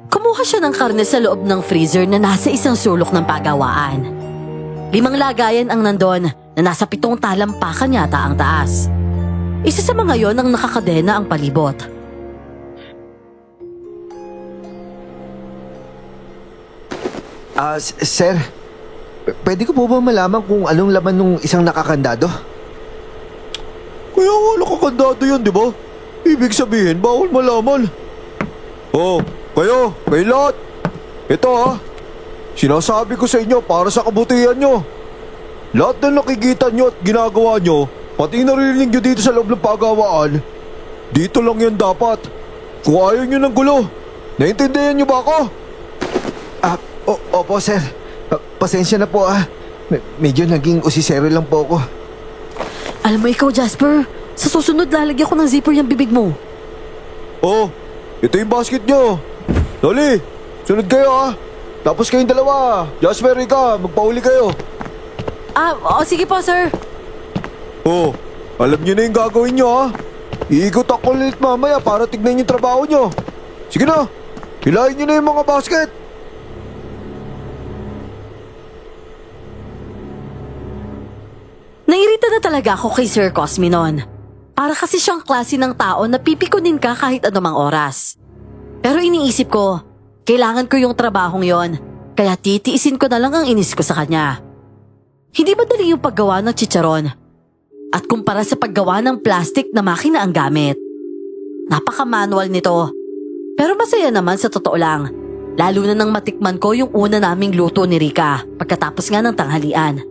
Kumuha siya ng karne sa loob ng freezer na nasa isang sulok ng pagawaan. 5 lagayan ang nandon na nasa 7 talampakan yata ang taas. Isa sa mga yon ang nakakadena ang palibot. Sir, pwede ko po ba malaman kung anong laman nung isang nakakandado? Kaya nga nakakandado yan, di ba? Ibig sabihin, bawal malaman. Oh, kayo lahat. Ito sinasabi ko sa inyo para sa kabutihan nyo. Lahat na nakikita nyo at ginagawa nyo, pati naririnig nyo dito sa loob ng pagawaan, dito lang yan dapat. Kung ayaw nyo ng gulo, naintindihan nyo ba ako? Opo, sir. Pasensya na po Medyo naging usisero lang po ako. Alam mo ikaw, Jasper, sa susunod lalagyan ko ng zipper yung bibig mo. Oh, ito yung basket nyo. Noli, sunod kayo Tapos kayong dalawa, Jasper, Rika, magpahuli kayo. Sige po, sir. Oh, alam nyo na yung gagawin nyo Iikot ako ulit mamaya para tignan yung trabaho nyo. Sige na, hilahin nyo na yung mga basket. Nairita na talaga ako kay Sir Cosme noon. Para kasi siyang klase ng tao na pipikunin ka kahit anumang oras. Pero iniisip ko, kailangan ko yung trabahong yon, kaya titiisin ko na lang ang inis ko sa kanya. Hindi madali yung paggawa ng chicharon. At kumpara sa paggawa ng plastic na makina ang gamit. Napaka-manual nito. Pero masaya naman sa totoo lang. Lalo na nang matikman ko yung una naming luto ni Rika pagkatapos nga ng tanghalian.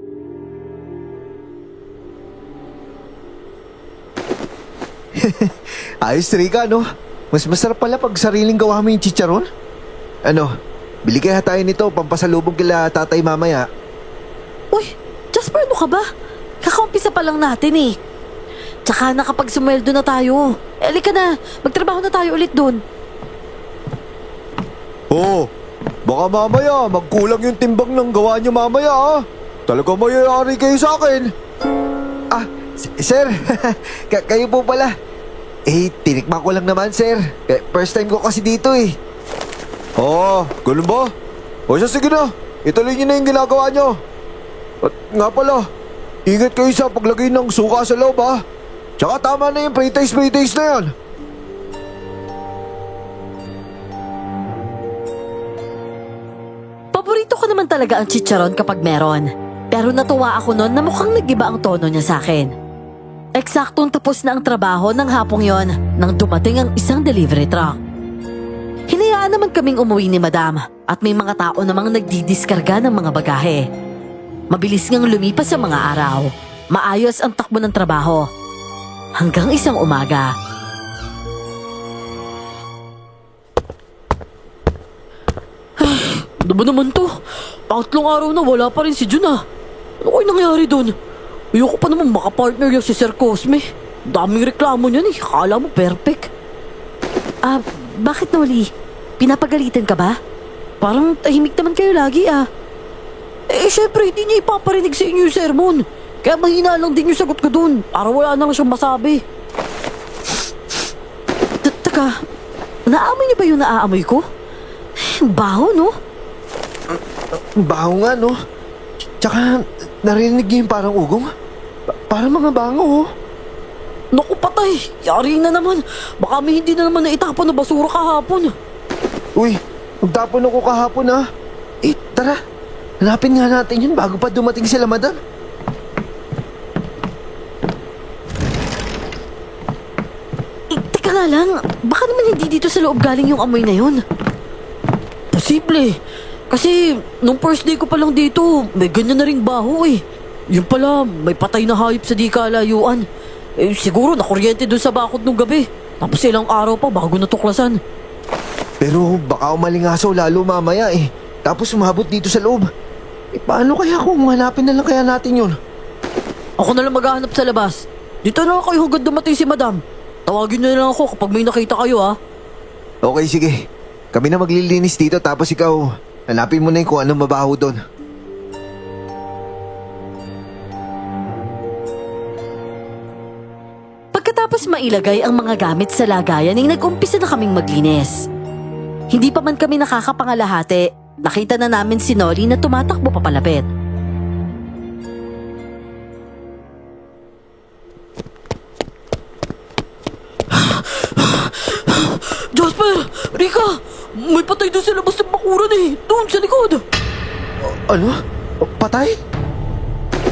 Ayos, Rika, no? Mas masarap pala pag sariling gawa mo yung chicharon. Bili kaya tayo nito, pampasalubong kila tatay mamaya. Uy, Jasper, ano ka ba? Kakaumpisa pa lang natin Tsaka nakapag sumweldo na tayo. Halika na, magtrabaho na tayo ulit dun. Oh, baka mamaya magkulang yung timbang ng gawa nyo mamaya Talaga mayayari kayo sa akin. Sir, kayo po pala. Tinikman ko lang naman, sir. First time ko kasi dito Ganun ba? O siya, sige na. Ituloy nyo na yung ginagawa nyo. At nga pala, ingat kayo sa paglagay ng suka sa loob Tsaka tama na yung pre-taste na yan. Paborito ko naman talaga ang chicharon kapag meron. Pero natuwa ako noon na mukhang nag-iba ang tono niya sa akin. Eksaktong tapos na ang trabaho ng hapong yon nang dumating ang isang delivery truck. Hinayaan naman kaming umuwi ni Madam at may mga tao namang nagdidiskarga ng mga bagahe. Mabilis ngang lumipas ang mga araw. Maayos ang takbo ng trabaho. Hanggang isang umaga. Ano ba naman to? Pangatlong araw na wala pa rin si Jun ah. Ano kayo nangyari doon? Ayoko pa naman makapartner yung si Sir Cosme. Daming reklamo niyan eh. Akala mo perfect. Bakit Noli? Pinapagalitan ka ba? Parang tahimik naman kayo lagi ah. Syempre hindi niya ipaparinig sa inyo yung sermon. Kaya mahina lang din yung sagot ko doon. Para wala nang siyang masabi. Teka, naamoy niyo ba yung naaamoy ko? Baho no? Baho nga, no? Tsaka, narinig niyo yung parang ugong? Parang mga bango, oh. Naku patay, yari na naman. Baka may hindi na naman naitapon na basura kahapon. Uy, magtapon ako kahapon, ah. Tara. Hanapin nga natin yun bago pa dumating sila, Madam. Teka nga lang, baka naman hindi dito sa loob galing yung amoy na yun. Posible. Kasi, nung first day ko pa lang dito, may ganyan na ring baho eh. Yun pala, may patay na hayop sa di kalayuan. Siguro nakuryente doon sa bakod nung gabi. Tapos ilang araw pa bago natuklasan. Pero baka umalingasaw lalo mamaya eh. Tapos umabot dito sa loob. Paano kaya kung hanapin na lang kaya natin yun? Ako na lang maghahanap sa labas. Dito na lang kayo hanggang dumating si Madam. Tawagin niyo na lang ako kapag may nakita kayo ha. Okay, sige. Kami na maglilinis dito tapos ikaw, hanapin mo na yung kung anong mabaho doon. Pagkatapos mailagay ang mga gamit sa lagayan ay nag-umpisa na kaming maglinis. Hindi pa man kami nakakapangalahati, nakita na namin si Noli na tumatakbo papalapit. Jasper! Rika! May patay doon sa labas ng bakuran eh! Doon sa likod! Ano? Patay?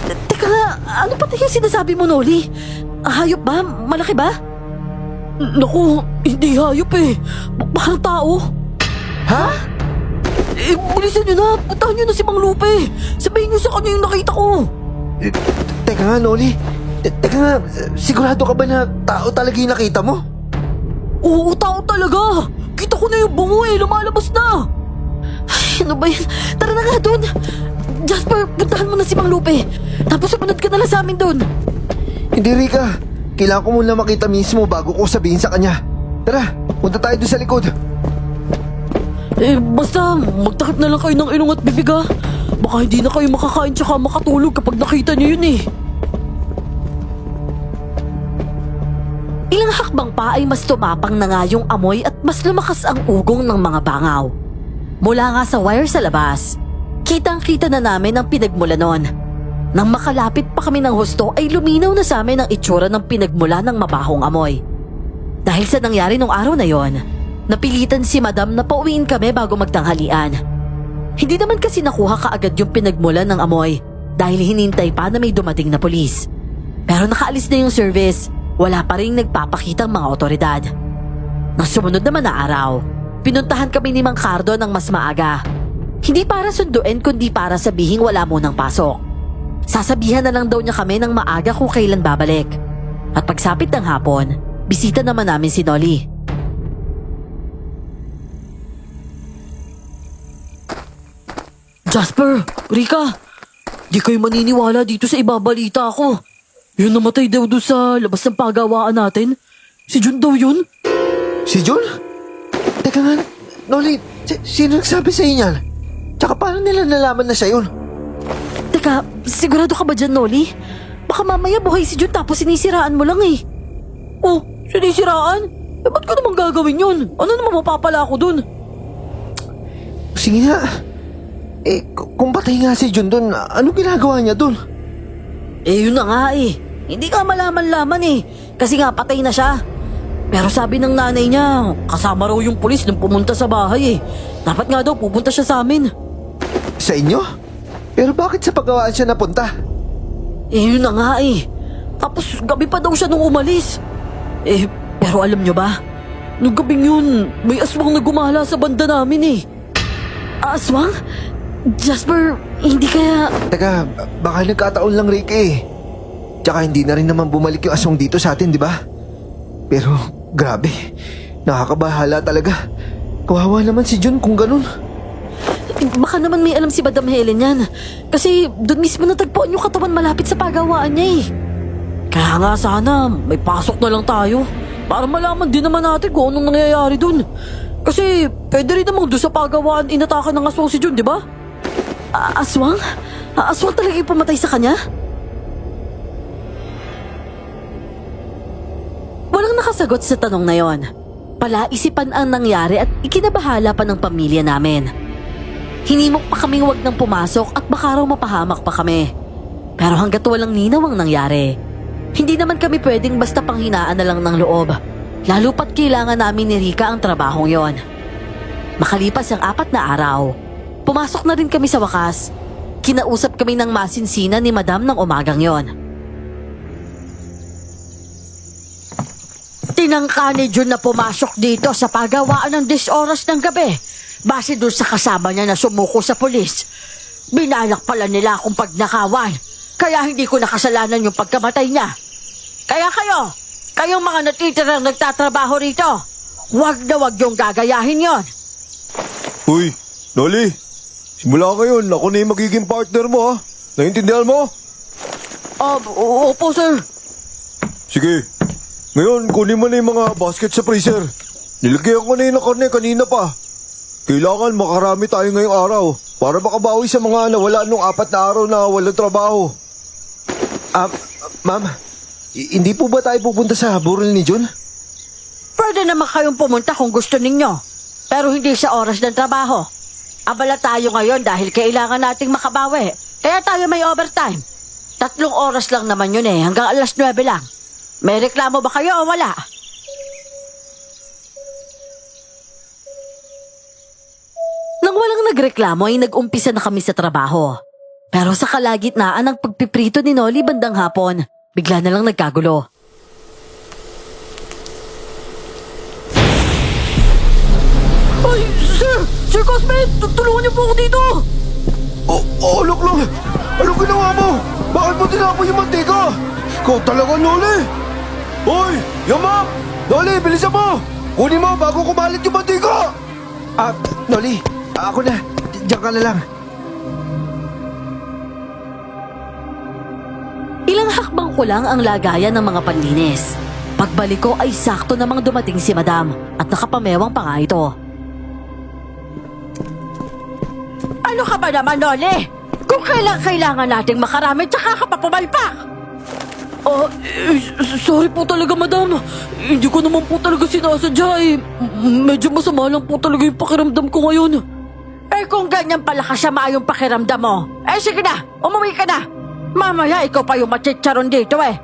Teka nga, ano patay yung sinasabi mo, Noli? Hayop ba? Malaki ba? Naku, hindi hayop eh. Parang tao. Ha? Bilisan nyo na. Puntahan nyo na si Mang Lupe. Sabihin nyo sa kanya yung nakita ko. Teka nga, Noli. Teka nga, sigurado ka ba na tao talaga yung nakita mo? Oo, tao talaga. Kita ko na yung bungo eh. Lumalabas na. Ay, ano ba yan? Tara na nga doon. Jasper, puntahan mo na si Mang Lupe. Tapos sumunod ka na lang sa amin doon. Hindi, Rika. Kailangan ko muna makita mismo bago ko sabihin sa kanya. Tara, punta tayo doon sa likod. Basta magtakip na lang kayo ng ilong at bibig ha. Baka hindi na kayo makakain tsaka makatulog kapag nakita niyo yun eh. Ilang hakbang pa ay mas tumapang na nga yung amoy at mas lumakas ang ugong ng mga bangaw. Mula nga sa wire sa labas, kitang-kita na namin ang pinagmula noon. Nang makalapit pa kami ng husto ay luminaw na sa amin ang itsura ng pinagmula ng mabahong amoy. Dahil sa nangyari nung araw na yon, napilitan si Madam na pauwiin kami bago magtanghalian. Hindi naman kasi nakuha kaagad yung pinagmula ng amoy dahil hinintay pa na may dumating na pulis. Pero nakaalis na yung service, wala pa rin nagpapakitang mga otoridad. Nang sumunod naman na araw, pinuntahan kami ni Mang Cardo ng mas maaga. Hindi para sunduin kundi para sabihing wala munang pasok. Sasabihan na lang daw niya kami ng maaga kung kailan babalik. At pagsapit ng hapon, bisita naman namin si Noli. Jasper, Rika, di kayo maniniwala dito sa ibabalita ko. Yung namatay daw doon sa labas ng pagawaan natin. Si Jun daw yun. Si Jun? Teka nga, Noli, sino nagsabi sa inyo yan? Tsaka paano nila nalaman na siya yun? Teka, sigurado ka ba dyan, Noli? Baka mamaya buhay si Jun tapos sinisiraan mo lang eh. Oh, sinisiraan? Ba't ko naman gagawin yun? Ano naman mapapala ako dun? Sige nga. Kung patay nga si Jun dun, ano ginagawa niya dun? Yun na nga eh. Hindi ka malaman-laman eh. Kasi nga patay na siya. Pero sabi ng nanay niya, kasama raw yung pulis nung pumunta sa bahay eh. Dapat nga daw pupunta siya sa amin. Sa inyo? Pero bakit sa pagawaan siya napunta? Yun na nga eh. Tapos gabi pa daw siya nung umalis. Pero alam nyo ba? Nung gabing yun, may aswang na gumala sa banda namin eh. Aswang? Jasper, hindi kaya... Teka, baka nagkataon lang, Ricky. Tsaka hindi na rin naman bumalik yung aswang dito sa atin, di ba? Pero, grabe. Nakakabahala talaga. Kawawa naman si Jun kung ganun. Baka naman may alam si Madam Helen yan. Kasi doon mismo natagpuan yung katawan malapit sa pagawaan niya eh. Kaya nga sana, may pasok na lang tayo. Para malaman din naman natin kung anong nangyayari doon. Kasi pwede rin namang doon sa pagawaan inatakan ng aswang si Jun, di ba? Aswang? Aswang talaga yung pumatay sa kanya? Walang nakasagot sa tanong na yon. Palaisipan ang nangyari at ikinabahala pa ng pamilya namin. Hinimok pa kaming wag nang pumasok at baka raw mapahamak pa kami. Pero hanggat walang ninaw ang nangyari, hindi naman kami pwedeng basta panghinaan na lang ng loob. Lalo pat kailangan namin ni Rika ang trabahong yon. Makalipas ang 4 na araw, pumasok na rin kami sa wakas. Kinausap kami ng masinsinan ni Madam ng umagang yon. Tinangka ni Jun na pumasok dito sa pagawaan ng 10 oras ng gabi. Base doon sa kasama niya na sumuko sa pulis. Binalak pala nila akong pagnakawan. Kaya hindi ko nakasalanan yung pagkamatay niya. Kaya kayong mga natitirang nagtatrabaho rito, wag na wag yung gagayahin yon. Uy, Noli. Simula ngayon, ako na yung magiging partner mo, ha? Naintindihan mo? Opo sir. Sige. Ngayon, kunin mo na yung mga basket sa freezer. Nilagyan ko na yung karne kanina pa. Kailangan makarami tayo ngayong araw para makabawi sa mga nawala nung 4 na araw na walang trabaho. Ma'am, hindi po ba tayo pupunta sa burol ni Jun? Pwede naman kayong pumunta kung gusto ninyo. Pero hindi sa oras ng trabaho. Abala tayo ngayon dahil kailangan nating makabawi. Kaya tayo may overtime. 3 oras lang naman yun eh, hanggang 9:00 lang. May reklamo ba kayo o wala? Nang walang nagreklamo ay nag-umpisa na kami sa trabaho. Pero sa kalagitnaan ng pagpiprito ni Noli bandang hapon, bigla na lang nagkagulo. Ay, sir! Sir Cosme! Tulungan niyo po ako dito! Alok lang! Anong ginawa mo? Bakit mo tinapon yung mantika? Ikaw talaga, Noli! Hoy! Yamap! Noli, bilisan mo! Kunin mo bago kumalit yung mantika! Noli, ako na. Diyan ka na lang. Ilang hakbang ko lang ang lagayan ng mga panlinis. Pagbalik ko ay sakto namang dumating si Madam at nakapamewang pa nga ito. Ano ka ba naman, Noli? Kung kailangan nating makarami, tsaka ka pa pumalpak! Sorry po talaga, Madam. Hindi ko naman po talaga sinasadya eh. Medyo masama lang po talaga yung pakiramdam ko ngayon. Eh kung ganyan pala kasama yung pakiramdam mo, eh sige na, umuwi ka na. Mamaya ikaw pa yung machicharon dito eh.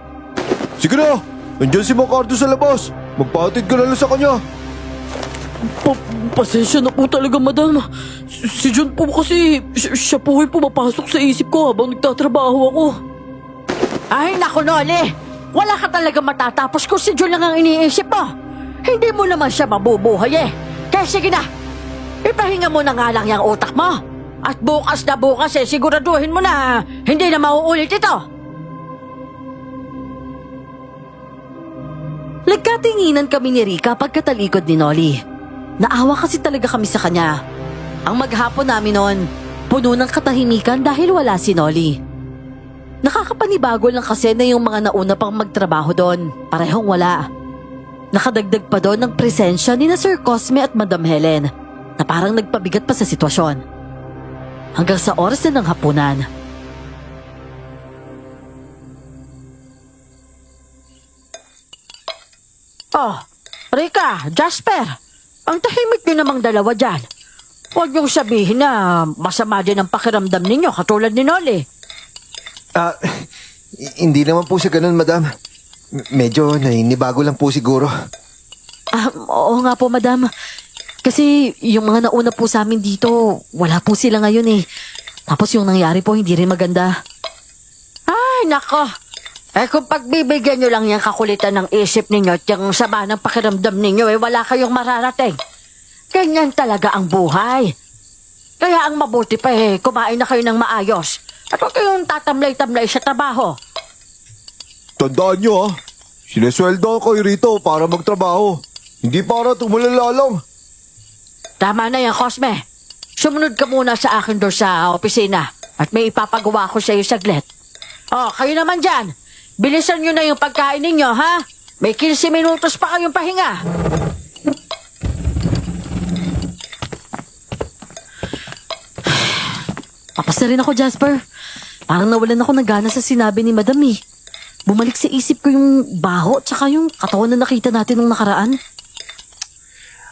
Sige na! Nandiyan si Macardo sa labas. Magpahatid ka na lang sa kanya. Pasensya na po talaga, Madam. Si John po kasi, siya po yung pumapasok sa isip ko habang nagtatrabaho ako. Ay naku, Noli, wala ka talaga matatapos kung si Jun lang ang iniisip mo. Hindi mo naman siya mabubuhay eh. Kaya sige na, ipahinga mo na nga lang yung utak mo. At bukas na bukas eh, siguraduhin mo na hindi na mauulit ito. Nagkatinginan kami ni Rika pagkatalikod ni Noli. Naawa kasi talaga kami sa kanya. Ang maghapon namin noon, puno ng katahimikan dahil wala si Noli. Nakakapanibago lang kasi na yung mga nauna pang magtrabaho doon, parehong wala. Nakadagdag pa doon ng presensya ni na Sir Cosme at Madam Helen na parang nagpabigat pa sa sitwasyon. Hanggang sa oras na ng hapunan. Oh, Rika, Jasper, ang tahimik niyo namang dalawa dyan. Huwag niyong sabihin na masama din ang pakiramdam ninyo katulad ni Noli. Hindi naman po siya ganun, Madam. Medyo nainibago lang po siguro. Oo nga po, Madam. Kasi yung mga nauna po sa amin dito, wala po sila ngayon eh. Tapos yung nangyari po hindi rin maganda. Ay, nako. Kung pagbibigyan nyo lang yung kakulitan ng isip ninyo at yung sama ng pakiramdam ninyo, wala kayong mararating. Ganyan talaga ang buhay. Kaya ang mabuti pa kumain na kayo ng maayos. At huwag kayong tatamlay-tamlay sa trabaho. Tandaan nyo sinesweldo kayo rito para magtrabaho. Hindi para tumulala lang. Tama na yan, Cosme. Sumunod ka muna sa akin doon sa opisina at may ipapagawa ko sa iyo saglit. Kayo naman dyan. Bilisan nyo na yung pagkain ninyo, ha? May 15 minutos pa kayong pahinga. Papas na rin ako, Jasper. Parang nawalan ako ng gana sa sinabi ni Madam eh. Bumalik sa isip ko yung baho tsaka yung katawan na nakita natin nung nakaraan.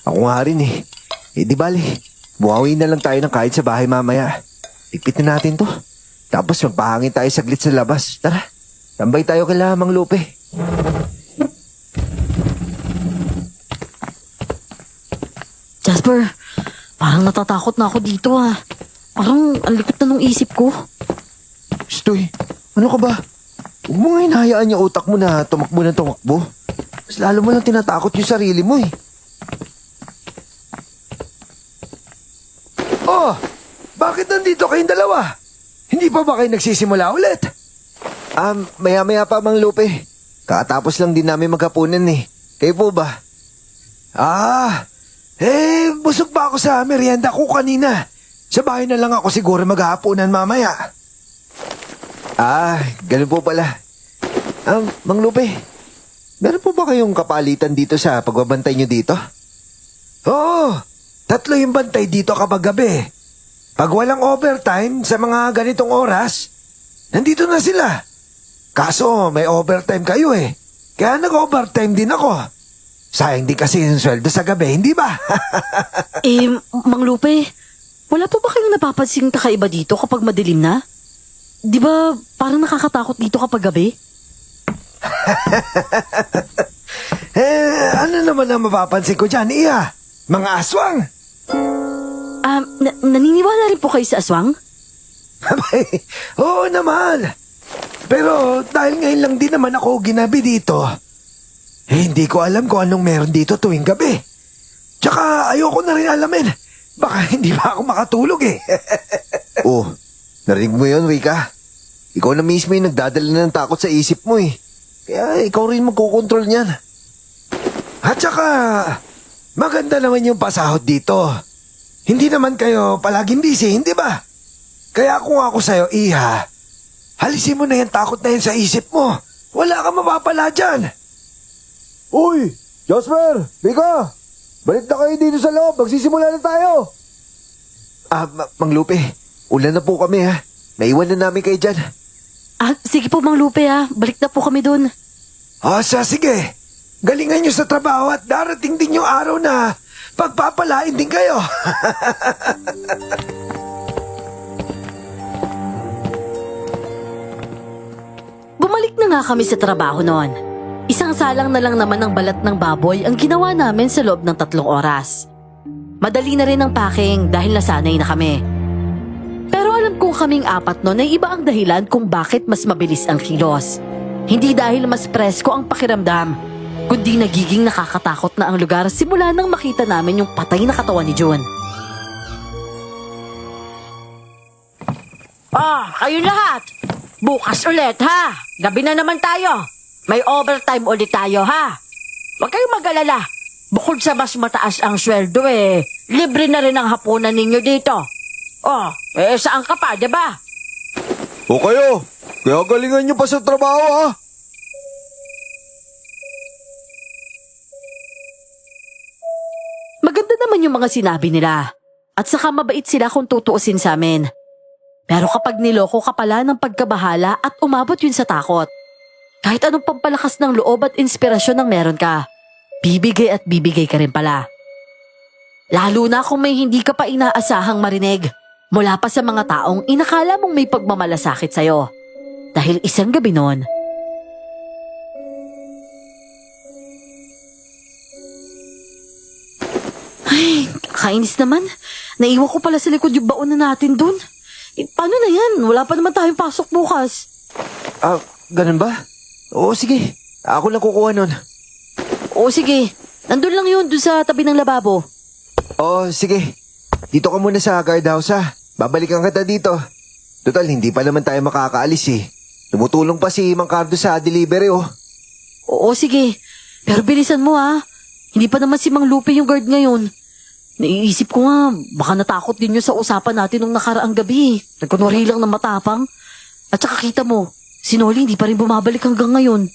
Ako nga rin eh. Di bali, buhawi na lang tayo ng kahit sa bahay mamaya. Ipit na natin to. Tapos magpahangin tayo saglit sa labas. Tara, tambay tayo kay Mang Lupe. Jasper, parang natatakot na ako dito ah. Parang ang likot na nung isip ko. Stoy, ano ka ba? Huwag mo nga hinahayaan yung utak mo na tumakbo ng tumakbo. Mas lalo mo lang tinatakot yung sarili mo eh. Oh, bakit nandito kayong dalawa? Hindi pa ba kayo nagsisimula ulit? Maya-maya pa, Mang Lupe. Kakatapos lang din namin maghapunan eh. Kayo po ba? Busog pa ako sa merienda ko kanina. Sa bahay na lang ako siguro maghahapunan mamaya. Ganun po pala. Mang Lupe, meron po ba kayong kapalitan dito sa pagbabantay nyo dito? Oo, 3 yung bantay dito kapag gabi. Pag walang overtime sa mga ganitong oras, nandito na sila. Kaso may overtime kayo eh. Kaya nag-overtime din ako. Sayang din kasi yung sweldo sa gabi, hindi ba? Mang Lupe, wala po ba kayong napapansing kakaiba dito kapag madilim na? Di ba parang nakakatakot dito kapag gabi? Ano naman ang mapapansin ko dyan, Iya? Mga aswang? Naniniwala rin po kayo sa aswang? Abay, oo naman. Pero dahil ngayon lang din naman ako ginabi dito, hindi ko alam kung anong meron dito tuwing gabi. Tsaka ayoko na rin alamin. Baka hindi pa ako makatulog eh. Oh, narinig mo yun, Wika? Ikaw na mismo yung nagdadala ng takot sa isip mo eh. Kaya ikaw rin magkukontrol niyan. At saka, maganda naman yung pasahod dito. Hindi naman kayo palaging busy, hindi ba? Kaya kung ako sa'yo, Iha, halisin mo na yung takot na yan sa isip mo. Wala kang mapapala dyan. Uy, Jasper, Vika, balik na kayo dito sa loob. Magsisimula na tayo. Mang Lupe, ulan na po kami ha. Naiwan na namin kayo dyan. Sige po Mang Lupe balik na po kami dun. Sige. Galingan nyo sa trabaho at darating din yung araw na pagpapalain din kayo. Bumalik na nga kami sa trabaho noon. Isang salang na lang naman ng balat ng baboy ang ginawa namin sa loob ng 3 oras. Madali na rin ang packing dahil nasanay na kami. Pero alam kong kaming 4 noon ay iba ang dahilan kung bakit mas mabilis ang kilos. Hindi dahil mas presko ang pakiramdam, kundi nagiging nakakatakot na ang lugar simula nang makita namin yung patay na katawan ni June. Kayo lahat. Bukas ulit, ha? Gabi na naman tayo. May overtime ulit tayo, ha? Huwag kayong mag-alala. Bukod sa mas mataas ang sweldo libre na rin ang hapunan ninyo dito. Saan ka pa, diba? O kayo, kaya galingan nyo pa sa trabaho ha. Maganda naman yung mga sinabi nila. At saka mabait sila kung tutuusin sa amin. Pero kapag niloko ka pala ng pagkabahala at umabot yun sa takot, kahit anong pampalakas ng loob at inspirasyon ang meron ka, bibigay at bibigay ka rin pala. Lalo na kung may hindi ka pa inaasahang marinig mula pa sa mga taong inakala mong may pagmamalasakit sa'yo. Dahil isang gabi noon, ay, kainis naman. Naiwan ko pala sa likod yung baon na natin dun. Paano na yan? Wala pa naman tayong pasok bukas. Ganun ba? Oo, sige. Ako lang kukuha nun. Oo, sige. Nandun lang yun, dun sa tabi ng lababo. Oo, sige. Dito ka muna sa guardhouse ha. Babalikan kita dito. Total, hindi pa naman tayo makakaalis eh. Tumutulong pa si Mang Cardo sa delivery oh. Oo, sige. Pero bilisan mo ha. Hindi pa naman si Mang Lupe yung guard ngayon. Naiisip ko nga, baka natakot din yun sa usapan natin nung nakaraang gabi. Nagkunwari lang na matapang. At saka kita mo, si Noli hindi pa rin bumabalik hanggang ngayon.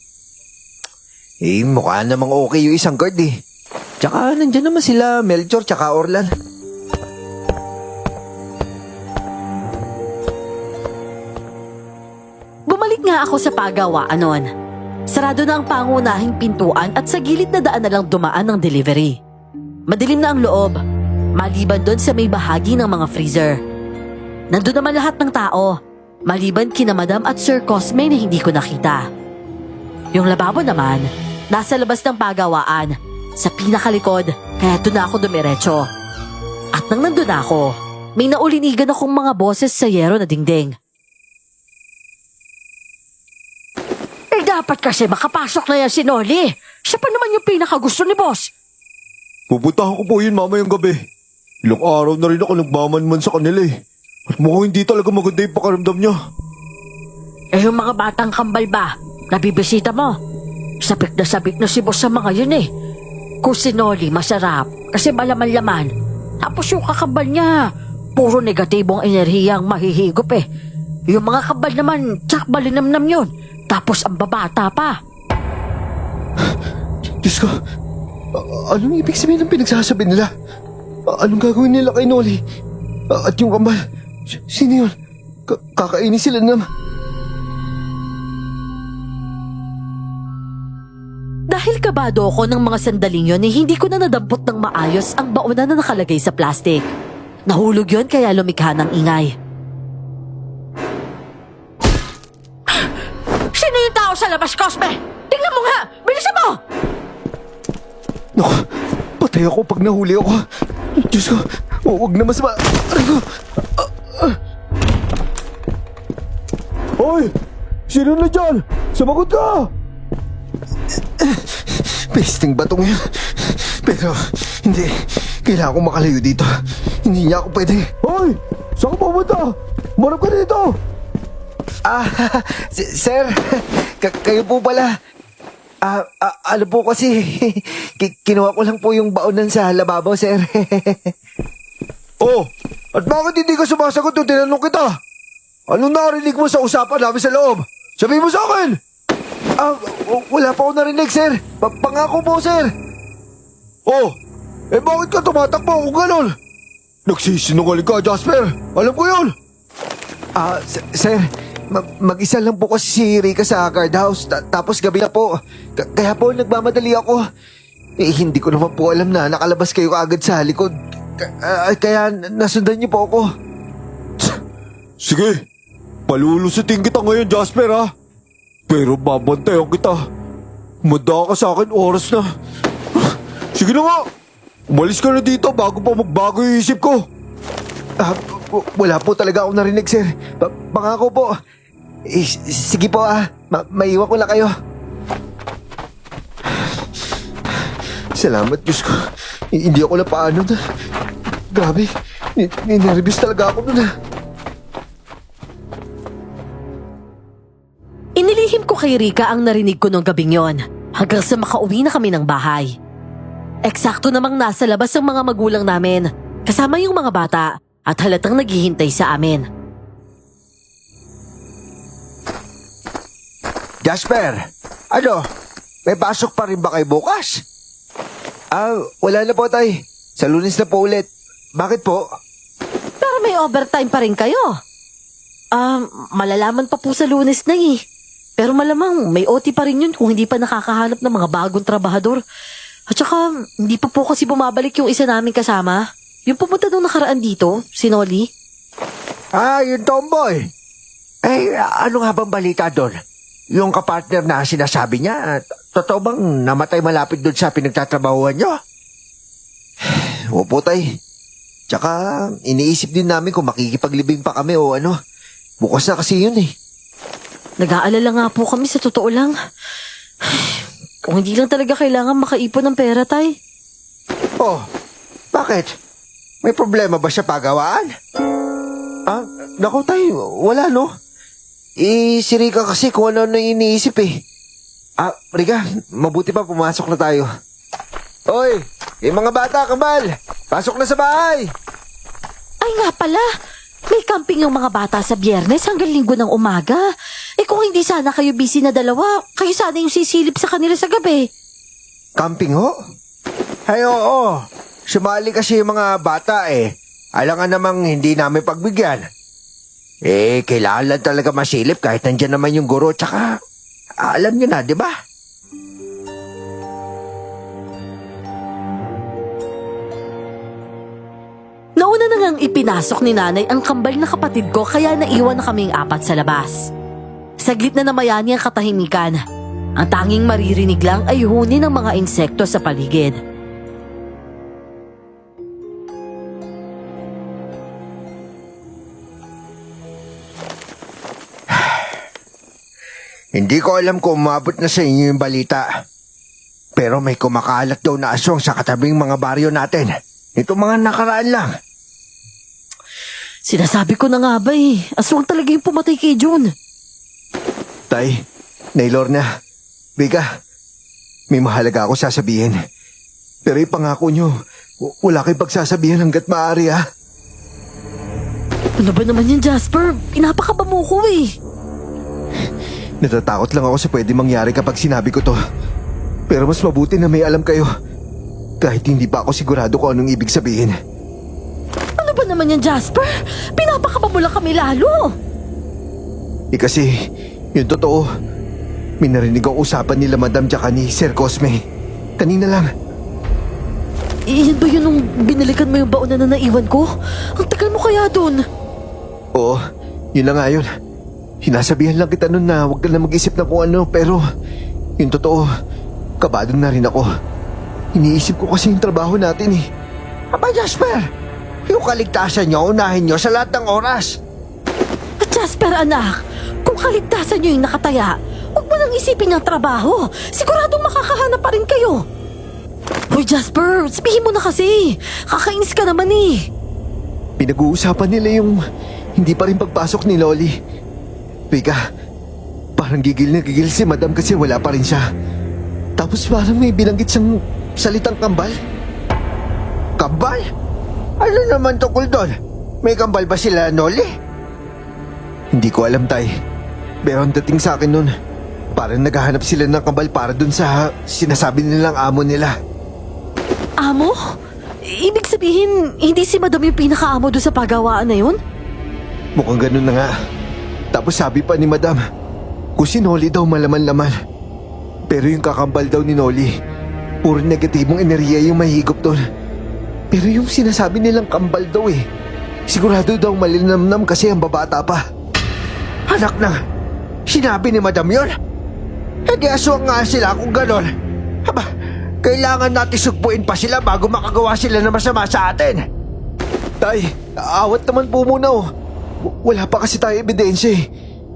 Mukha namang okay yung isang guard eh. Tsaka nandyan naman sila Melchor tsaka Orlan. Bumalik nga ako sa pagawaan noon. Sarado na ang pangunahing pintuan at sa gilid na daan na lang dumaan ng delivery. Madilim na ang loob, maliban doon sa may bahagi ng mga freezer. Nandun naman lahat ng tao, maliban kina Madam at Sir Cosme na hindi ko nakita. Yung lababo naman, nasa labas ng pagawaan, sa pinakalikod, kaya doon na ako dumiretso. At nang nandun ako, may naulinigan akong mga boses sa yero na dingding. Dapat kasi makapasok na yan si Noli. Siya pa naman yung pinakagusto ni boss. Pupuntahan ko po yun mamayang gabi. Ilang araw na rin ako nagmamanman sa kanila eh. At mukhang hindi talaga maganda yung pakaramdam niya. Yung mga batang kambal ba, nabibisita mo? Sabik na si boss sa mga yun eh. Kung si Noli masarap, kasi malaman-laman. Tapos yung kakambal niya, puro negatibong enerhiyang mahihigop eh. Yung mga kambal naman, tsak balinamnam yun. Tapos ang babata pa. Diyos ko, anong ibig sabihin ng pinagsasabi nila? Anong gagawin nila kay Noli? At yung kambal, sino yun? Kakainin sila naman. Dahil kabado ako ng mga sandaling yun, hindi ko na nadampot ng maayos ang baona na nakalagay sa plastic. Nahulog yun kaya lumikha ng ingay. Sino yung tao sa labas, Cosme? Tingnan mo nga! Bilisan mo! Naku, patay ako pag nahuli ako. Diyos ko, huwag na masama. Aray ko. Hoy! Sino na dyan? Sumagot ka! Pesting batong yun. Pero, hindi. Kailangan ko makalayo dito. Hindi niya ako pwede. Hoy! Saan ka pumunta? Marap ka dito! Sir, kayo po pala. Ano po kasi, kinuha ko lang po yung baonan sa lababo, sir. Oh! At bakit hindi ka sumasagot nung tinanong kita? Anong narinig mo sa usapan namin sa loob? Sabihin mo sa akin! Wala pa ako narinig, sir. Pangako po, sir. Oh! Eh bakit ka tumatakbo kung ganon? Nagsisinungaling ka, Jasper! Alam ko yun! Sir, mag-isa lang po kasi si Rika sa guardhouse. Tapos gabi na po. Kaya po nagmamadali ako. Hindi ko naman po alam na nakalabas kayo kaagad sa likod. Kaya nasundan niyo po ako. Sige, palulusutin kita ngayon, Jasper, ha? Pero babantayan kita. Manda ka sa akin, oras na. Sige na nga, umalis ka na dito bago pa magbago yung isip ko. Wala po talaga akong narinig, sir. Pangako po. Sige po, maiwan ko lang kayo. Salamat, Diyos ko. Hindi ako na paano na. Grabe, ninervous talaga ako nun. Inilihim ko kay Rika ang narinig ko nung gabing yon hanggang sa makauwi na kami ng bahay. Eksakto namang nasa labas ang mga magulang namin, kasama yung mga bata at halatang naghihintay sa amin. Jasper, may pasok pa rin ba kayo bukas? Wala na po, tay. Sa Lunes na po ulit. Bakit po? Pero may overtime pa rin kayo. Malalaman pa po sa Lunes na eh. Pero malamang may OT pa rin yun kung hindi pa nakakahanap ng mga bagong trabahador. At saka, hindi pa po kasi bumabalik yung isa namin kasama. Yung pumunta nung nakaraan dito, si Noli. Yung tomboy. Ano nga bang balita doon? Yung kapartner na sinasabi niya, totoo bang namatay malapit doon sa pinagtatrabahuan niyo? Opo, tay. Tsaka, iniisip din namin kung makikipaglibing pa kami o ano. Bukas na kasi yun eh. Nag-aalala nga po kami sa totoo lang. Kung hindi lang talaga kailangan makaipon ng pera, Tay. Oh, bakit? May problema ba sa pagawaan? Ah, naku tay, wala no. Si Rika kasi kung ano iniisip eh. Ah, Rika, mabuti pa pumasok na tayo. Hoy, mga bata, kambal! Pasok na sa bahay! Ay nga pala, may camping yung mga bata sa Biyernes hanggang Linggo ng umaga. Kung hindi sana kayo busy na dalawa, kayo sana yung sisilip sa kanila sa gabi. Camping ho? Ay oo, sumali kasi yung mga bata eh. Alam nga namang hindi namin pagbigyan. Kailangan lang talaga masilip kahit nandyan naman yung guro tsaka alam nyo na, di ba? Nauna na ngang ipinasok ni nanay ang kambal na kapatid ko kaya naiwan na kaming apat sa labas. Saglit na namayani ang katahimikan. Ang tanging maririnig lang ay huni ng mga insekto sa paligid. Hindi ko alam kung umabot na sa inyo yung balita. Pero may kumakalat daw na aswang sa katabing mga baryo natin. Ito mga nakaraan lang. Sinasabi ko na nga ba aswang talaga yung pumatay kay June. Tay, Naylor na. Bika, may mahalaga ako sasabihin. Pero ipangako nyo, wala kayong pagsasabihan hanggat maaari ha. Ano ba naman yan, Jasper? Pinapakaba mo ko Natatakot lang ako sa pwede mangyari kapag sinabi ko to. Pero mas mabuti na may alam kayo. Kahit hindi pa ako sigurado kung anong ibig sabihin. Ano ba naman yan, Jasper? Pinapakaba mo lang kami lalo. Kasi, yung totoo, may narinig ang usapan nila Madam tsaka ni Sir Cosme. Kanina lang. Iyan ba yun nung binalikan mo yung baon na naiwan ko? Ang tagal mo kaya dun? Oo, yun na nga yun. Sinasabihan lang kita nun na huwag ka na mag-isip na kung ano, pero yung totoo, kabado na rin ako. Iniisip ko kasi yung trabaho natin eh. Aba Jasper, yung kaligtasan nyo, unahin nyo sa lahat ng oras. Jasper anak, kung kaligtasan nyo yung nakataya, huwag mo nang isipin ang trabaho. Siguradong makakahanap pa rin kayo. Hoy Jasper, sabihin mo na kasi. Kakainis ka naman eh. Pinag-uusapan nila yung hindi pa rin pagpasok ni Loli. Rika, parang gigil na gigil si Madam kasi wala pa rin siya. Tapos parang may binanggit siyang salitang kambal. Kambal? Ano naman tukol doon? May kambal ba sila, Noli? Hindi ko alam, Tay. Pero ang dating sa akin nun, parang naghahanap sila ng kambal para dun sa sinasabi nilang amo nila. Amo? Ibig sabihin, hindi si Madam yung pinaka-amo doon sa pagawaan na yun? Mukhang ganun na nga. Tapos sabi pa ni Madam, kung si Noli daw malaman-laman. Pero yung kakambal daw ni Noli, puro negatibong enerhiya yung mahigop doon. Pero yung sinasabi nilang kambal daw sigurado daw malinamnam kasi ang babata pa. Anak na, sinabi ni Madam yun? Hindi aswang nga sila kung ganon. Aba, kailangan natin sugpuin pa sila bago makagawa sila na masama sa atin. Tay, awat naman po muna Wala pa kasi tayo ebidensya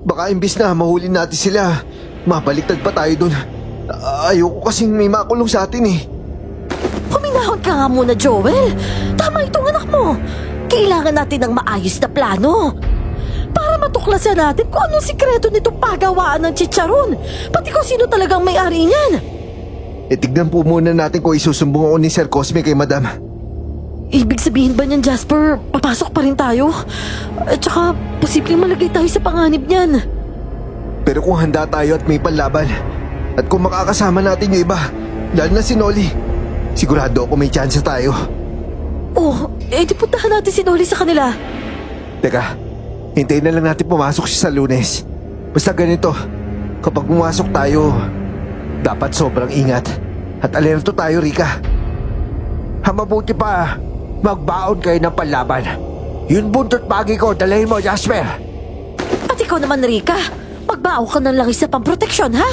Baka imbis na mahuli natin sila, mabaliktad pa tayo dun. Ayoko kasing may makulong sa atin Huminahon ka nga muna, Joel. Tama itong anak mo. Kailangan natin ng maayos na plano. Para matuklasan natin kung anong sikreto nitong pagawaan ng chicharon. Pati kung sino talagang may-ari niyan. Tignan po muna natin kung isusumbong ako ni Sir Cosme kay Madam. Ibig sabihin ba niyan, Jasper, papasok pa rin tayo? At saka, posibleng malagay tayo sa panganib niyan. Pero kung handa tayo at may panlaban, at kung makakasama natin yung iba, lalo na si Noli, sigurado ako may chance tayo. Di puntahan natin si Noli sa kanila. Teka, hintayin na lang natin pumasok siya sa Lunes. Basta ganito, kapag pumasok tayo, dapat sobrang ingat. At alerto tayo, Rika. Mabuti pa, magbaon kayo ng panlaban. Yun buntot pagi ko, dalahin mo, Jasper. At ikaw naman, Rika, magbao ka ng langis sa pamproteksyon, ha?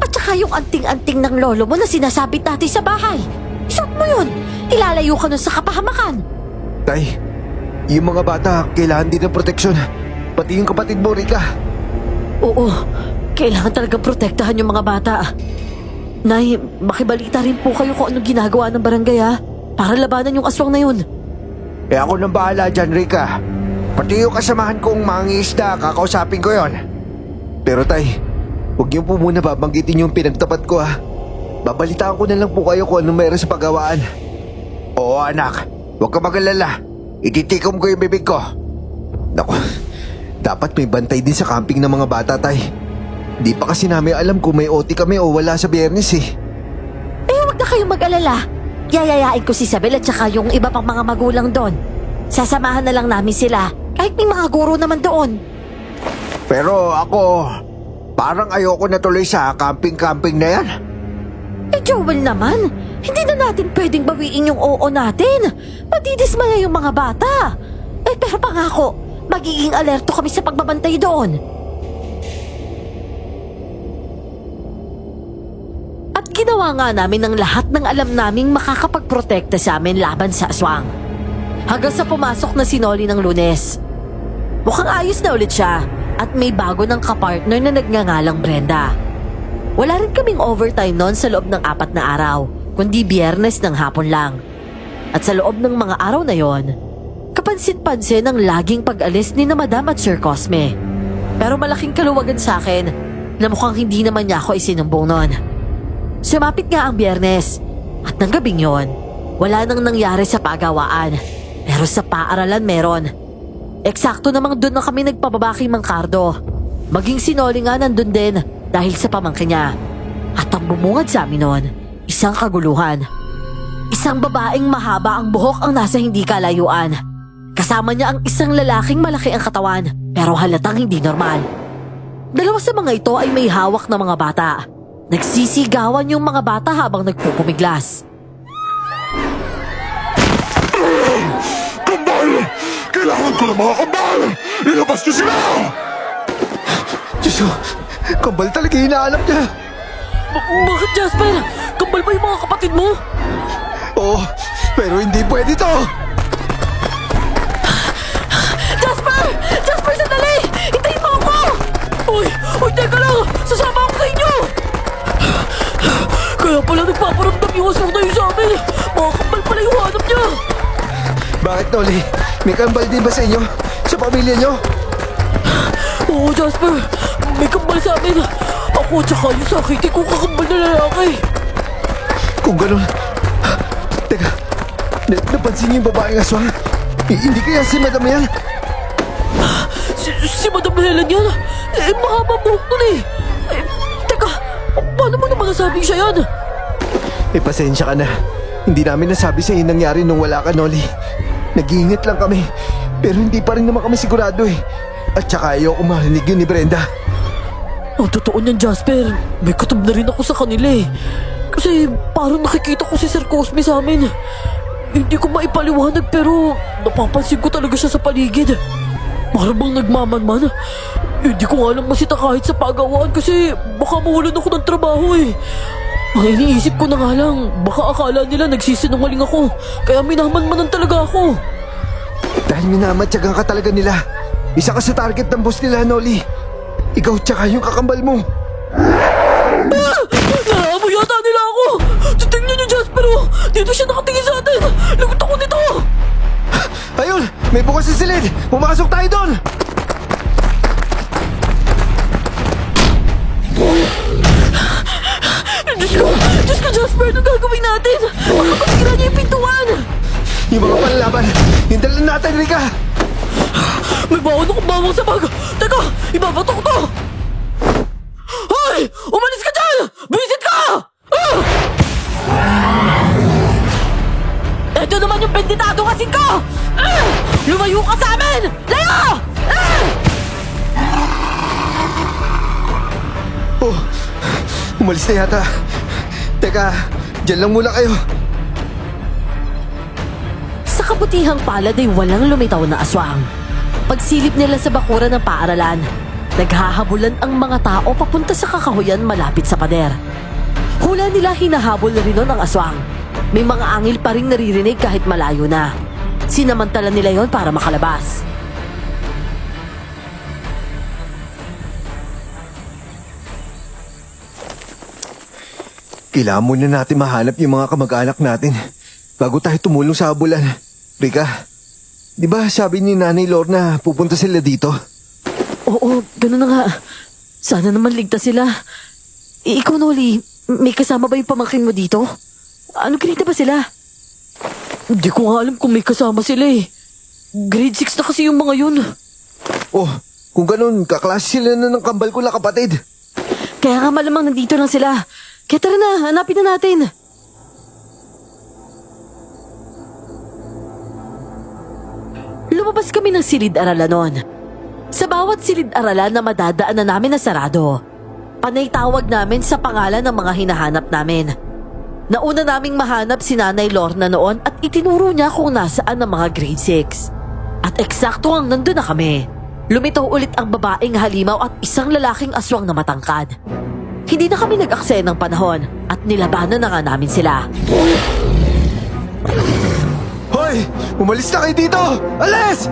At saka yung anting-anting ng lolo mo na sinasabit natin sa bahay. Isuot mo yun. Ilalayo ka nun sa kapahamakan. Tay, yung mga bata kailangan din ng proteksyon. Pati yung kapatid mo, Rika. Oo, kailangan talaga protektahan yung mga bata. Nay, makibalita rin po kayo kung anong ginagawa ng barangay ha, para labanan yung aswang na yun. Eh ako nang bahala dyan, Rika. Pati yung kasamahan kong mangingisda, kakausapin ko yon. Pero tay, huwag niyo po muna babanggitin yung pinagtapat ko ha. Babalitaan ko na lang po kayo kung anong meron sa pagawaan. Oo anak, huwag ka mag-alala. Ititikom ko yung bibig ko. Naku, dapat may bantay din sa camping ng mga bata, tay. Di pa kasi namin alam kung may OT kami o wala sa Biyernes eh. Eh, huwag na kayong mag-alala. Yayayain ko si Isabel at saka yung iba pang mga magulang doon. Sasamahan na lang namin sila, kahit may mga guro naman doon. Pero ako, parang ayoko na tuloy sa camping-camping na yan. Eh, Joel naman, hindi na natin pwedeng bawiin yung oo natin. Madidismaya yung mga bata. Eh, pero pangako, magiging alerto kami sa pagbabantay doon. At ginawa nga namin ng lahat ng alam naming makakapagprotekta sa amin laban sa aswang. Hanggang sa pumasok na si Nolly ng Lunes. Mukhang ayos na ulit siya at may bago ng kapartner na nagngangalang Brenda. Wala rin kaming overtime noon sa loob ng 4 na araw, kundi Biyernes ng hapon lang. At sa loob ng mga araw na yon, kapansin-pansin ang laging pag-alis ni na Madam at Sir Cosme. Pero malaking kaluwagan sa akin na mukhang hindi naman niya ako isinumbong noon. Sumapit nga ang Biyernes at ng gabing yon, wala nang nangyari sa pagawaan. Pero sa paaralan meron. Eksakto namang doon na kami nagpababa kay Mang Cardo. Maging si Nolly nga nandun din dahil sa pamangkin niya. At ang bumungad sa amin noon, isang kaguluhan. Isang babaeng mahaba ang buhok ang nasa hindi kalayuan. Kasama niya ang isang lalaking malaki ang katawan pero halatang hindi normal. Dalawa sa mga ito ay may hawak na mga bata. Nagsisigawan yung mga bata habang nagpupumiglas. Kambal! Kailangan ko ng mga kambal! Ilabas niyo sila! Diyos ko, kambal talaga hinahanap niya. Bakit, Jasper? Kambal ba yung mga kapatid mo? Oo, pero hindi pwede to. Jasper! Jasper, sandali! Hintayin mo ako! Uy, teka lang! Sasama ako sa inyo! Kaya pala nagpaparamdam yung aswang na yun sa amin! Mga kambal pala yung hanap niya! Bakit, Nolly? May kambal din ba sa inyo? Sa pamilya niyo? Oo, Jasper! May kambal sa amin! Ako at saka yung sakiti kong kakambal na lalaki! Kung ganun... Teka, napansin niyo yung babaeng aswang? Hindi kaya si Madam yan? Si Madam Helen yan? Eh, mahaba buhok nun eh! Teka, paano mo naman nasabing siya yan? Eh, pasensya ka na. Hindi namin nasabi sa iyo nangyari nung wala ka, Nolly. Nag-iingat lang kami. Pero hindi pa rin naman kami sigurado eh. At saka ayoko marinig yun ni Brenda. Ang totoo niyan, Jasper. May kutob na rin ako sa kanila eh. Kasi parang nakikita ko si Sir Cosme sa amin. Hindi ko maipaliwanag pero napapansin ko talaga siya sa paligid. Parang bang nagmamanman. Hindi ko nga lang masita kahit sa pagawaan kasi baka mawalan ako ng trabaho eh. Ang iniisip ko na nga lang, baka akala nila nagsisinungaling ako. Kaya minamanmanan talaga ako. Dahil minamatyagan ka talaga nila. Isa ka sa target ng boss nila, Nolly. Ikaw tsaka yung kakambal mo. Naamoy yata nila ako! Tingnan niyo, Jasper! Oh! Dito siya nakatingin sa atin! Lagot ako nito! Ayun! May bukas sa silid! Pumasok tayo doon! Diyos ko, Jasper! Anong gagawin natin? Baka masira niya yung pintuan! Yung mga panlaban! Hintalan natin, Rika! May bawon akong bawang sa bag! Teka! Ibabatok to! Hoy! Umalis ka dyan! Visit ka! Ah! Ito naman yung benditadong asin ko! Ah! Lumayo ka sa amin! Layo! Ah! Oh, umalis na yata. Teka, dyan lang muna kayo. Sa kabutihang palad ay walang lumitaw na aswang. Pagsilip nila sa bakuran ng paaralan, naghahabulan ang mga tao papunta sa kakahuyan malapit sa pader. Hula nila hinahabol na rin nun ang aswang. May mga angil pa rin naririnig kahit malayo na. Sinamantala nila yon para makalabas. Kailangan muna natin mahanap yung mga kamag-anak natin bago tayo tumulong sa abulan. Rika, di ba sabi ni Nanay Lorna pupunta sila dito? Oo, ganun na nga. Sana naman ligtas sila. Ikaw, Noli, may kasama ba yung pamangkin mo dito? Ano, kinita ba sila? Hindi ko nga alam kung may kasama sila eh. Grade 6 na kasi yung mga yun. Oh, kung ganun, kaklase sila na ng kambal ko na kapatid. Kaya nga malamang nandito lang sila. Kaya tara na, hanapin na natin. Lumabas kami ng silid-aralan noon. Sa bawat silid-aralan na madadaan na namin na sarado, panay tawag namin sa pangalan ng mga hinahanap namin. Nauna naming mahanap si Nanay Lorna noon at itinuro niya kung nasaan ang mga grade 6. At eksakto ang nandun na kami. Lumitaw ulit ang babaeng halimaw at isang lalaking aswang na matangkad. Hindi na kami nag-aksaya ng panahon at nilabanan na nga namin sila. Hoy! Umalis na kayo dito! Alis!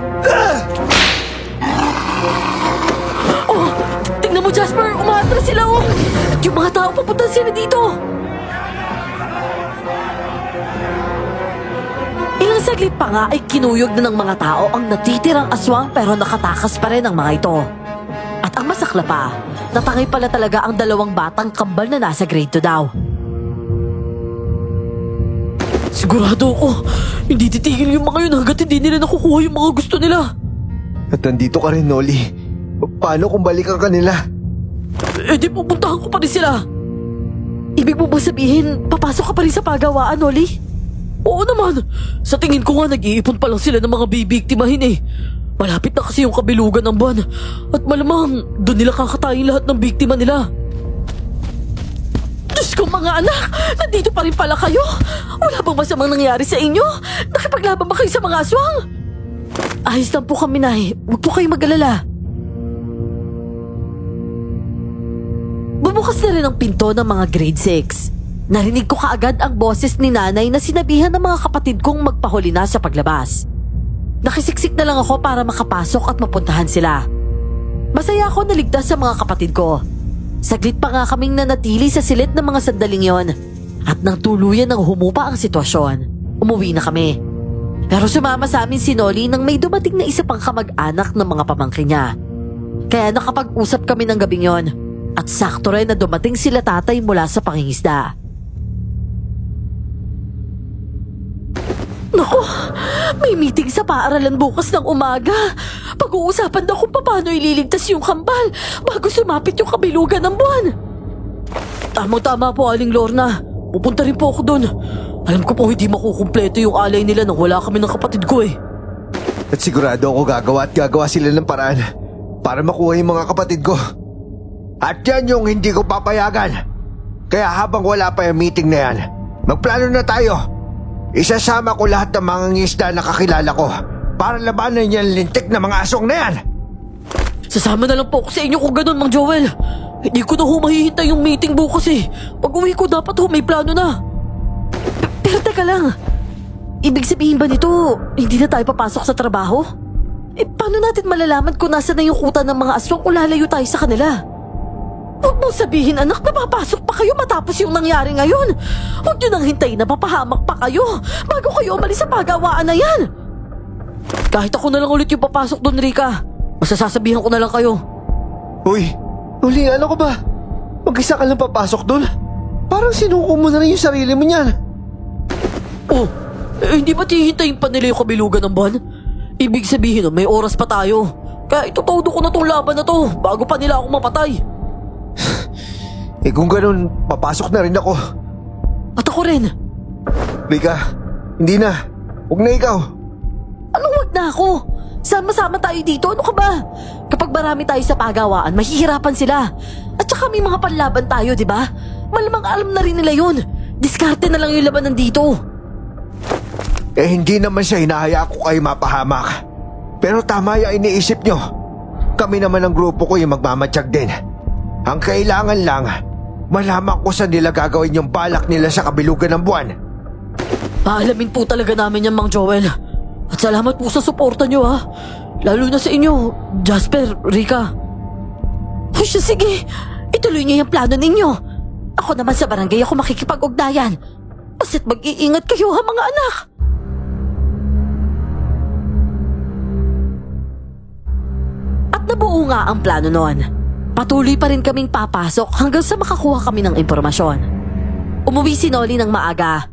Oh! Tingnan mo, Jasper! Umaatras sila, oh! Yung mga tao papunta sila dito! Ilang saglit pa nga ay kinuyog na ng mga tao ang natitirang aswang pero nakatakas pa rin ang mga ito. At ang masakla pa, natangay pala talaga ang dalawang batang kambal na nasa grade 2 daw. Sigurado ako, hindi titigil yung mga yun hanggat hindi nila nakukuha yung mga gusto nila. At nandito ka rin, Noli. Paano kung balikan ka nila? Eh di pupuntahan ko pa rin sila. Ibig mo ba sabihin, papasok ka pa rin sa pagawaan, Noli? Oo naman. Sa tingin ko nga nag-iipon pa lang sila ng mga bibiktimahin eh. Malapit na kasi yung kabilugan ng buwan. At malamang doon nila kakatayin lahat ng biktima nila. Diyos ko mga anak! Nandito pa rin pala kayo? Wala bang masamang nangyari sa inyo? Nakipaglaban ba kayo sa mga aswang? Ayos lang po kami, Nay. Huwag po kayong mag-alala. Bumukas na rin ang pinto ng mga grade 6. Narinig ko kaagad ang boses ni Nanay na sinabihan ng mga kapatid kong magpahuli na sa paglabas. Nakisiksik na lang ako para makapasok at mapuntahan sila. Masaya ako naligtas sa mga kapatid ko. Saglit pa nga kaming nanatili sa silid ng mga sandaling yon. At nang tuluyan ng humupa ang sitwasyon, umuwi na kami. Pero sumama sa amin si Noli nang may dumating na isa pang kamag-anak ng mga pamangkin niya. Kaya nakapag-usap kami ng gabing yon. At sakto rin na dumating sila tatay mula sa pangingisda. Naku, may meeting sa paaralan bukas ng umaga. Pag-uusapan daw kung paano ililigtas yung kambal bago sumapit yung kabilugan ng buwan. Tamang-tama po, Aling Lorna. Pupunta rin po ako doon. Alam ko po hindi makukumpleto yung alay nila nang wala kami ng kapatid ko eh. At sigurado ako gagawa sila ng paraan para makuha yung mga kapatid ko. At yan yung hindi ko papayagan. Kaya habang wala pa yung meeting na yan, magplano na tayo. Isasama ko lahat ng mga ngisda na kakilala ko para labanan yung lintik na mga asong na yan. Sasama na lang po ako sa inyo kung ganun, Mang Joel. Hindi ko na humahihintay yung meeting bukas eh. Pag-uwi ko dapat may plano na. Pero teka lang. Ibig sabihin ba nito, hindi na tayo papasok sa trabaho? Eh paano natin malalaman kung nasa na yung kuta ng mga aswang o lalayo tayo sa kanila? Huwag mong sabihin, anak, na papasok pa kayo matapos yung nangyari ngayon. Huwag nyo nang hintayin na papahamak pa kayo bago kayo umalis sa pagawaan na yan. Kahit ako na lang ulit yung papasok doon, Rika. Masasasabihan ko na lang kayo. Uy, Uli, ano ka ba? Mag-isa ka lang papasok doon? Parang sinuko mo na rin yung sarili mo niyan. Oh, hindi ba tihintayin pa nila yung kabilugan ng buwan? Ibig sabihin, may oras pa tayo. Kaya itutodo ko na tong laban na to bago pa nila ako mapatay. Kung ganun, papasok na rin ako. At ako rin. Rika, hindi na. Huwag na ikaw. Anong wag na ako? Sama-sama tayo dito, ano ka ba? Kapag marami tayo sa pagawaan, mahihirapan sila. At saka may mga panlaban tayo, di ba? Malamang alam na rin nila yun. Diskarte na lang yung labanan dito. Hindi naman siya hinahaya ko kayo mapahamak. Pero tama yung iniisip nyo. Kami naman ang grupo ko yung magmamatsyag din. Ang kailangan lang, malaman ko saan nila gagawin yung balak nila sa kabilugan ng buwan. Paalamin po talaga namin yan, Mang Joel. At salamat po sa suporta niyo ha. Lalo na sa inyo, Jasper, Rika. O siya, sige. Ituloy niyo yung plano ninyo. Ako naman sa barangay ako makikipag-ugnayan. Basta't mag-iingat kayo ha mga anak. At nabuo nga ang plano noon. Patuloy pa rin kaming papasok hanggang sa makakuha kami ng impormasyon. Umuwi si Noli ng maaga.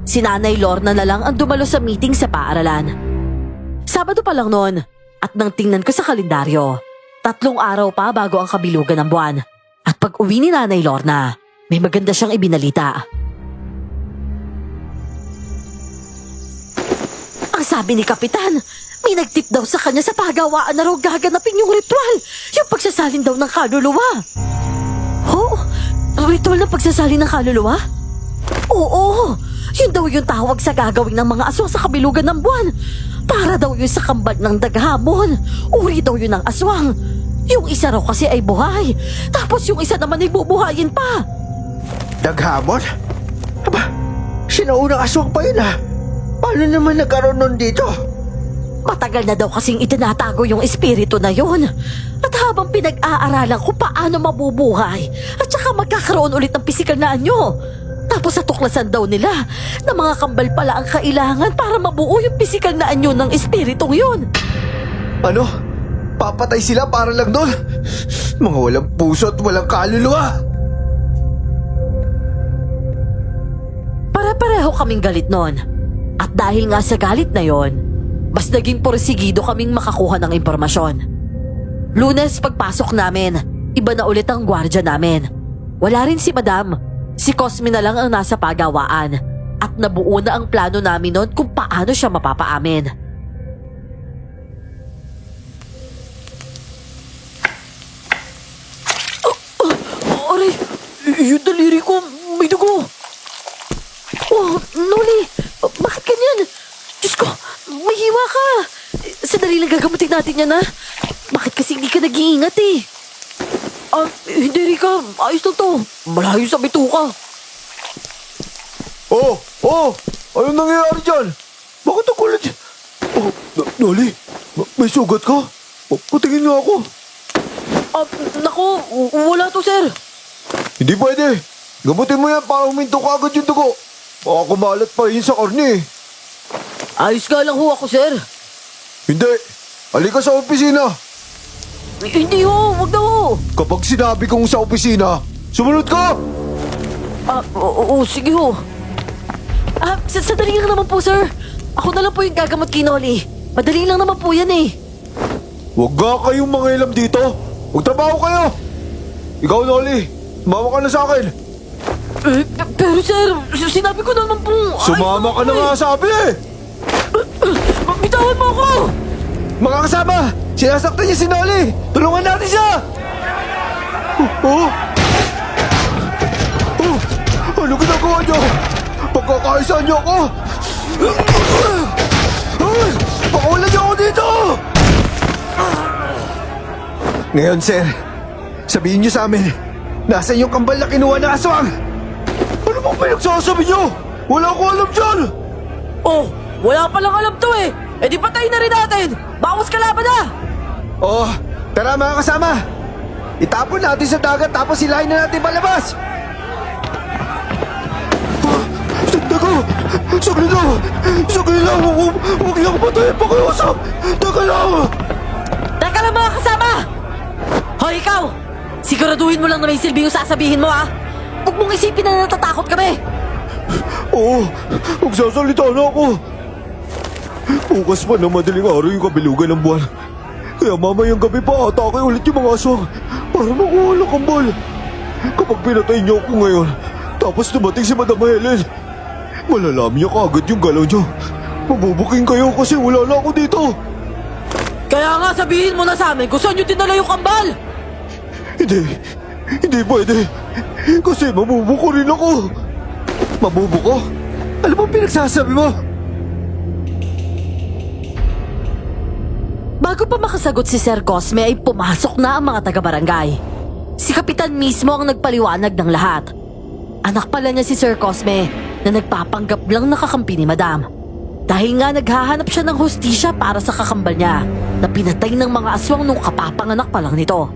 Si Nanay Lorna na lang ang dumalo sa meeting sa paaralan. Sabado pa lang noon at nang tingnan ko sa kalendaryo, 3 araw pa bago ang kabilugan ng buwan. At pag uwi ni Nanay Lorna, may maganda siyang ibinalita. Ang sabi ni Kapitan, may nagtip daw sa kanya sa pagawaan na raw gaganapin yung ritual, yung pagsasalin daw ng kaluluwa. Oh, ritual ng pagsasalin ng kaluluwa? Oo, yun daw yung tawag sa gagawin ng mga aswang sa kabilugan ng buwan. Para daw yun sa kambal ng daghamon. Uri daw yun ng aswang. Yung isa raw kasi ay buhay, tapos yung isa naman ay bubuhayin pa. Daghamon? Aba, sinaunang aswang pa yun Paano naman nagkaroon nun dito? Matagal na daw kasing itinatago yung espiritu na yun. At habang pinag-aaralan ko paano mabubuhay at saka magkakaroon ulit ng pisikal na anyo. Tapos natuklasan daw nila na mga kambal pala ang kailangan para mabuo yung pisikal na anyo ng espiritong yun. Ano? Papatay sila para lang doon? Mga walang puso at walang kaluluwa. Para-pareho kaming galit noon. At dahil nga sa galit na yon, mas naging porsigido kaming makakuha ng impormasyon. Lunes pagpasok namin, iba na ulit ang gwardya namin. Wala rin si Madam, si Cosme na lang ang nasa pagawaan. At nabuo na ang plano namin noon kung paano siya mapapaamin. Aray, yung daliri ko, may dugo. Oh, Noli, bakit ganyan? Diyos ko, may hiwa ka. Sandali lang gagamutin natin yan, ha? Bakit kasi hindi ka nag-iingat, eh? Hindi, Rika. Ayos lang to. Malayo sa bituka. Anong nangyayari dyan? Bakit ang kulit? Noli, may sugat ka? Patingin nga ako. Naku, wala to, sir. Hindi pwede. Gamutin mo yan para huminto ka agad yung dugo. Baka kumalat pa yun sa karne. Ayos nga lang ho ako, sir. Hindi. Halika sa opisina. Hindi ho, wag na ho. Kapag sinabi kong sa opisina, sumunod ka! Oo, sige ho. Sandali lang naman po, sir. Ako na lang po yung gagamot kay Noli. Madali lang naman po yan, eh. Huwag nga kayong mangilam dito. Magtrabaho kayo. Ikaw, Noli, sumama ka na sa akin. Pero, sir, sinabi ko naman po... Sumama ka na nga sabi eh. Bitawan mo ako! Mga kasama, sinasaktan niya si Noli. Tulungan natin siya. Ano ginagawa niyo? Pagkakaisaan niyo ako. Pakulan niyo ako dito. Ngayon, sir, sabihin niyo sa amin, nasaan yung kambal na kinuha ng aswang? Ano bang pinagsasabi niyo? Wala ko alam dyan! Oh, wala palang alam to eh! Eh di patayin na rin natin! Bawas kalaban na! Oh, tara mga kasama! Itapon natin sa dagat tapos silahin na natin palabas! Teka! Saglit lang! Saglit lang! Huwag niyo ako patayin pakiusap! Teka lang! Teka lang mga kasama! Hoy ikaw! Siguraduhin mo lang na may silbi yung sasabihin mo, ha? Huwag mong isipin na natatakot kami! Oo, magsasalita na ako. Bukas pa na madaling araw yung kabilugan ng buwan. Kaya mamayang gabi pa atake ulit yung mga aswang para makuha ng kambal. Kapag pinatay niyo ako ngayon, tapos dumating si Madam Helen, malalaman niya kaagad yung galaw niyo. Mabubuking kayo kasi wala na ako dito. Kaya nga sabihin mo na sa amin kung saan nyo dinala yung kambal! Hindi pwede. Kasi mabubuko rin ako. Mabubuko? Ano bang pinagsasabi mo? Bago pa makasagot si Sir Cosme ay pumasok na ang mga taga-barangay. Si Kapitan mismo ang nagpaliwanag ng lahat. Anak pala niya si Sir Cosme na nagpapanggap lang nakakampi ni Madam. Dahil nga naghahanap siya ng hustisya para sa kakambal niya na pinatay ng mga aswang nung kapapanganak pa lang nito.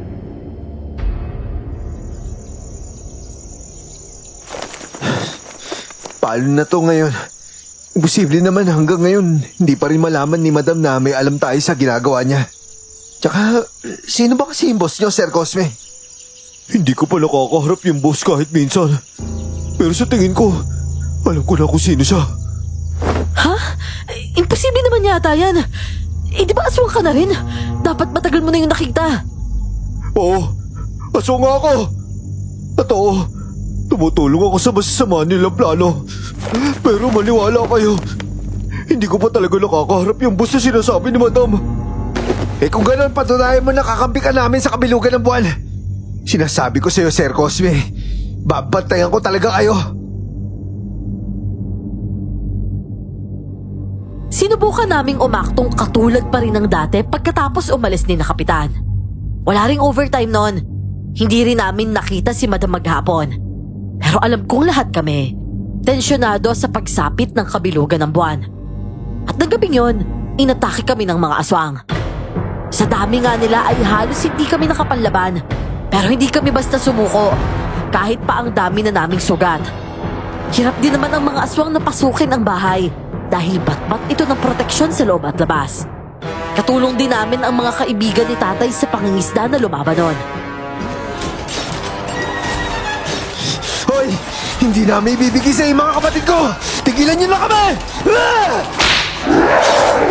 Paano na to ngayon? Imposible naman hanggang ngayon, hindi pa rin malaman ni Madam na may alam tayo sa ginagawa niya. Tsaka, sino ba kasi yung boss niyo, Sir Cosme? Hindi ko pa nakakaharap yung boss kahit minsan. Pero sa tingin ko, alam ko na kung sino siya. Ha? Imposible naman yata yan. Eh, di ba aswang ka na rin? Dapat matagal mo na yung nakita. Oo, aswang nga ako. At oo, tumutulong ako sa masasama nilang plano. Pero maniwala kayo, hindi ko pa talaga nakakaharap yung boss na sinasabi ni Madam. Eh kung ganun, patunayan mo na kakampi ka namin sa kabilugan ng buwan. Sinasabi ko sa'yo, Sir Cosme, babantayan ko talaga kayo. Sinubukan naming umaktong katulad pa rin ng dati pagkatapos umalis ni na Kapitan. Wala ring overtime noon. Hindi rin namin nakita si Madam maghapon. Pero alam kong lahat kami, tensyonado sa pagsapit ng kabilugan ng buwan. At ng gabing yon, inatake kami ng mga aswang. Sa dami nga nila ay halos hindi kami nakapanlaban. Pero hindi kami basta sumuko, kahit pa ang dami na naming sugat. Hirap din naman ang mga aswang na pasukin ang bahay dahil batbat ito ng proteksyon sa loob at labas. Katulong din namin ang mga kaibigan ni tatay sa pangingisda na lumaban nun. Hoy, hindi namin ibibigay sa mga kapatid ko! Tigilan niyo na kami! Ah!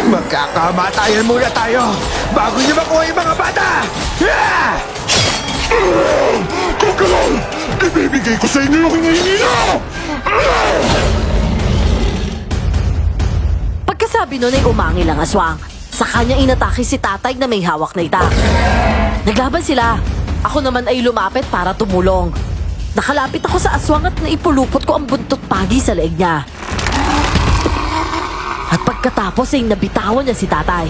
Magkakamatayan muna tayo bago niyo makuha yung mga bata! Ah! Kagalan! Ibibigay ko sa inyo yung hinihingi niyo! Pagkasabi nun ay umangil ang aswang. Sa kanya inatake si tatay na may hawak na itak. Naglaban sila. Ako naman ay lumapit para tumulong. Nakalapit ako sa aswang at naipulupot ko ang buntot pagi sa leeg niya. At pagkatapos ay nabitawan niya si tatay.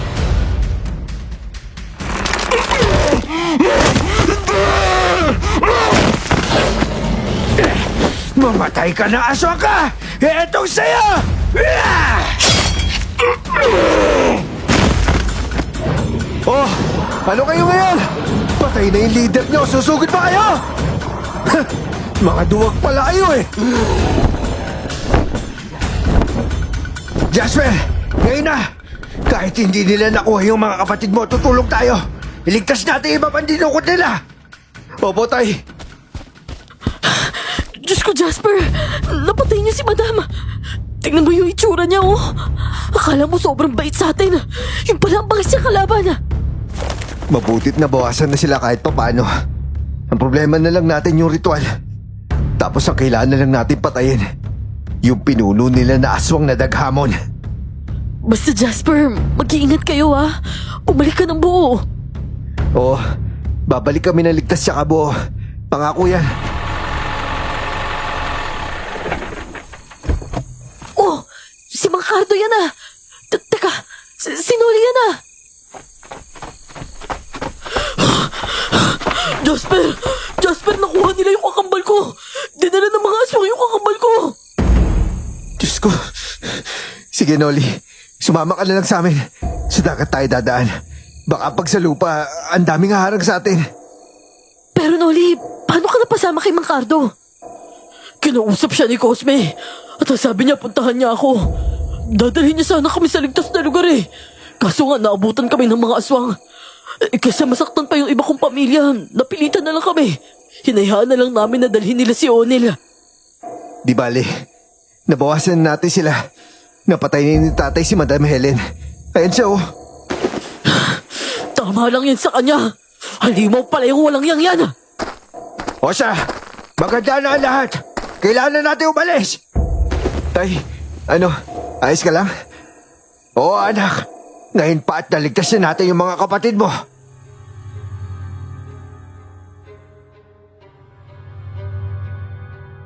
Mamatay ka na, aswang ka! Etong sa'yo! Ah! Oh, ano kayo ngayon? Patay na yung leader niyo, susugod pa kayo? Mga duwag pala kayo eh! Jasper, ngayon na! Kahit hindi nila nakuha yung mga kapatid mo, tutulong tayo! Iligtas natin iba pang dinukot nila! Opo, tay! Diyos ko, Jasper! Napatay niyo si Madam! Tingnan mo yung itsura niya, oh! Akala mo sobrang bait sa atin! Yung pala ang bangis niya kalaban! Mabutit na bawasan na sila kahit papano. Ang problema na lang natin yung ritual. Tapos ang kailangan na lang natin patayin, yung pinuno nila na aswang na daghamon. Basta, Jasper, mag-iingat kayo, ha? Umalik ka ng buo! Oo, babalik kami ng ligtas sa kabuo. Pangako yan. Oh! Si Mang Cardo yan, ah! Teka, sinuli yan, ah! Jasper! Jasper, nakuha nila yung kakambal ko! Dinala ng mga aswang yung kakambal ko! Diyos ko. Sige, Noli. Sumama ka na lang sa amin. Sa dagat tayo dadaan. Baka pag sa lupa, ang daming haharang sa atin. Pero Noli, paano ka napasama kay Mang Cardo? Kinausap siya ni Cosme. At sabi niya puntahan niya ako. Dadalhin niya sana kami sa ligtas na lugar eh. Kaso nga naabutan kami ng mga aswang. Kasi masaktan pa yung iba kong pamilya, napilitan na lang kami. Hinayaan na lang namin na dalhin nila si Onil. Di bale. Nabawasan natin sila. Napatay ni tatay si Madam Helen. Ayan siya, oh. Tama lang yan sa kanya. Halimaw pala yung walang yang yan. O siya, maganda na ang lahat. Kailangan na natin umalis. Tay, ano, ayos ka lang? Oo, anak. Ngayon pa at naligtas na natin yung mga kapatid mo.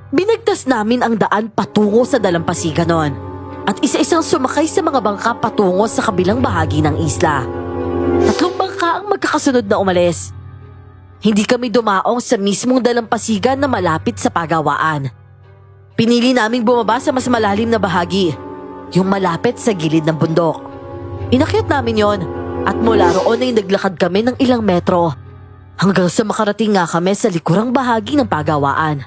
Binagtas namin ang daan patungo sa dalampasigan noon. At isa-isang sumakay sa mga bangka patungo sa kabilang bahagi ng isla. 3 bangka ang magkakasunod na umalis. Hindi kami dumaong sa mismong dalampasigan na malapit sa pagawaan. Pinili naming bumaba sa mas malalim na bahagi. yung malapit sa gilid ng bundok. Inakyat namin yon at mula roon ay naglakad kami ng ilang metro hanggang sa makarating nga kami sa likurang bahagi ng pagawaan.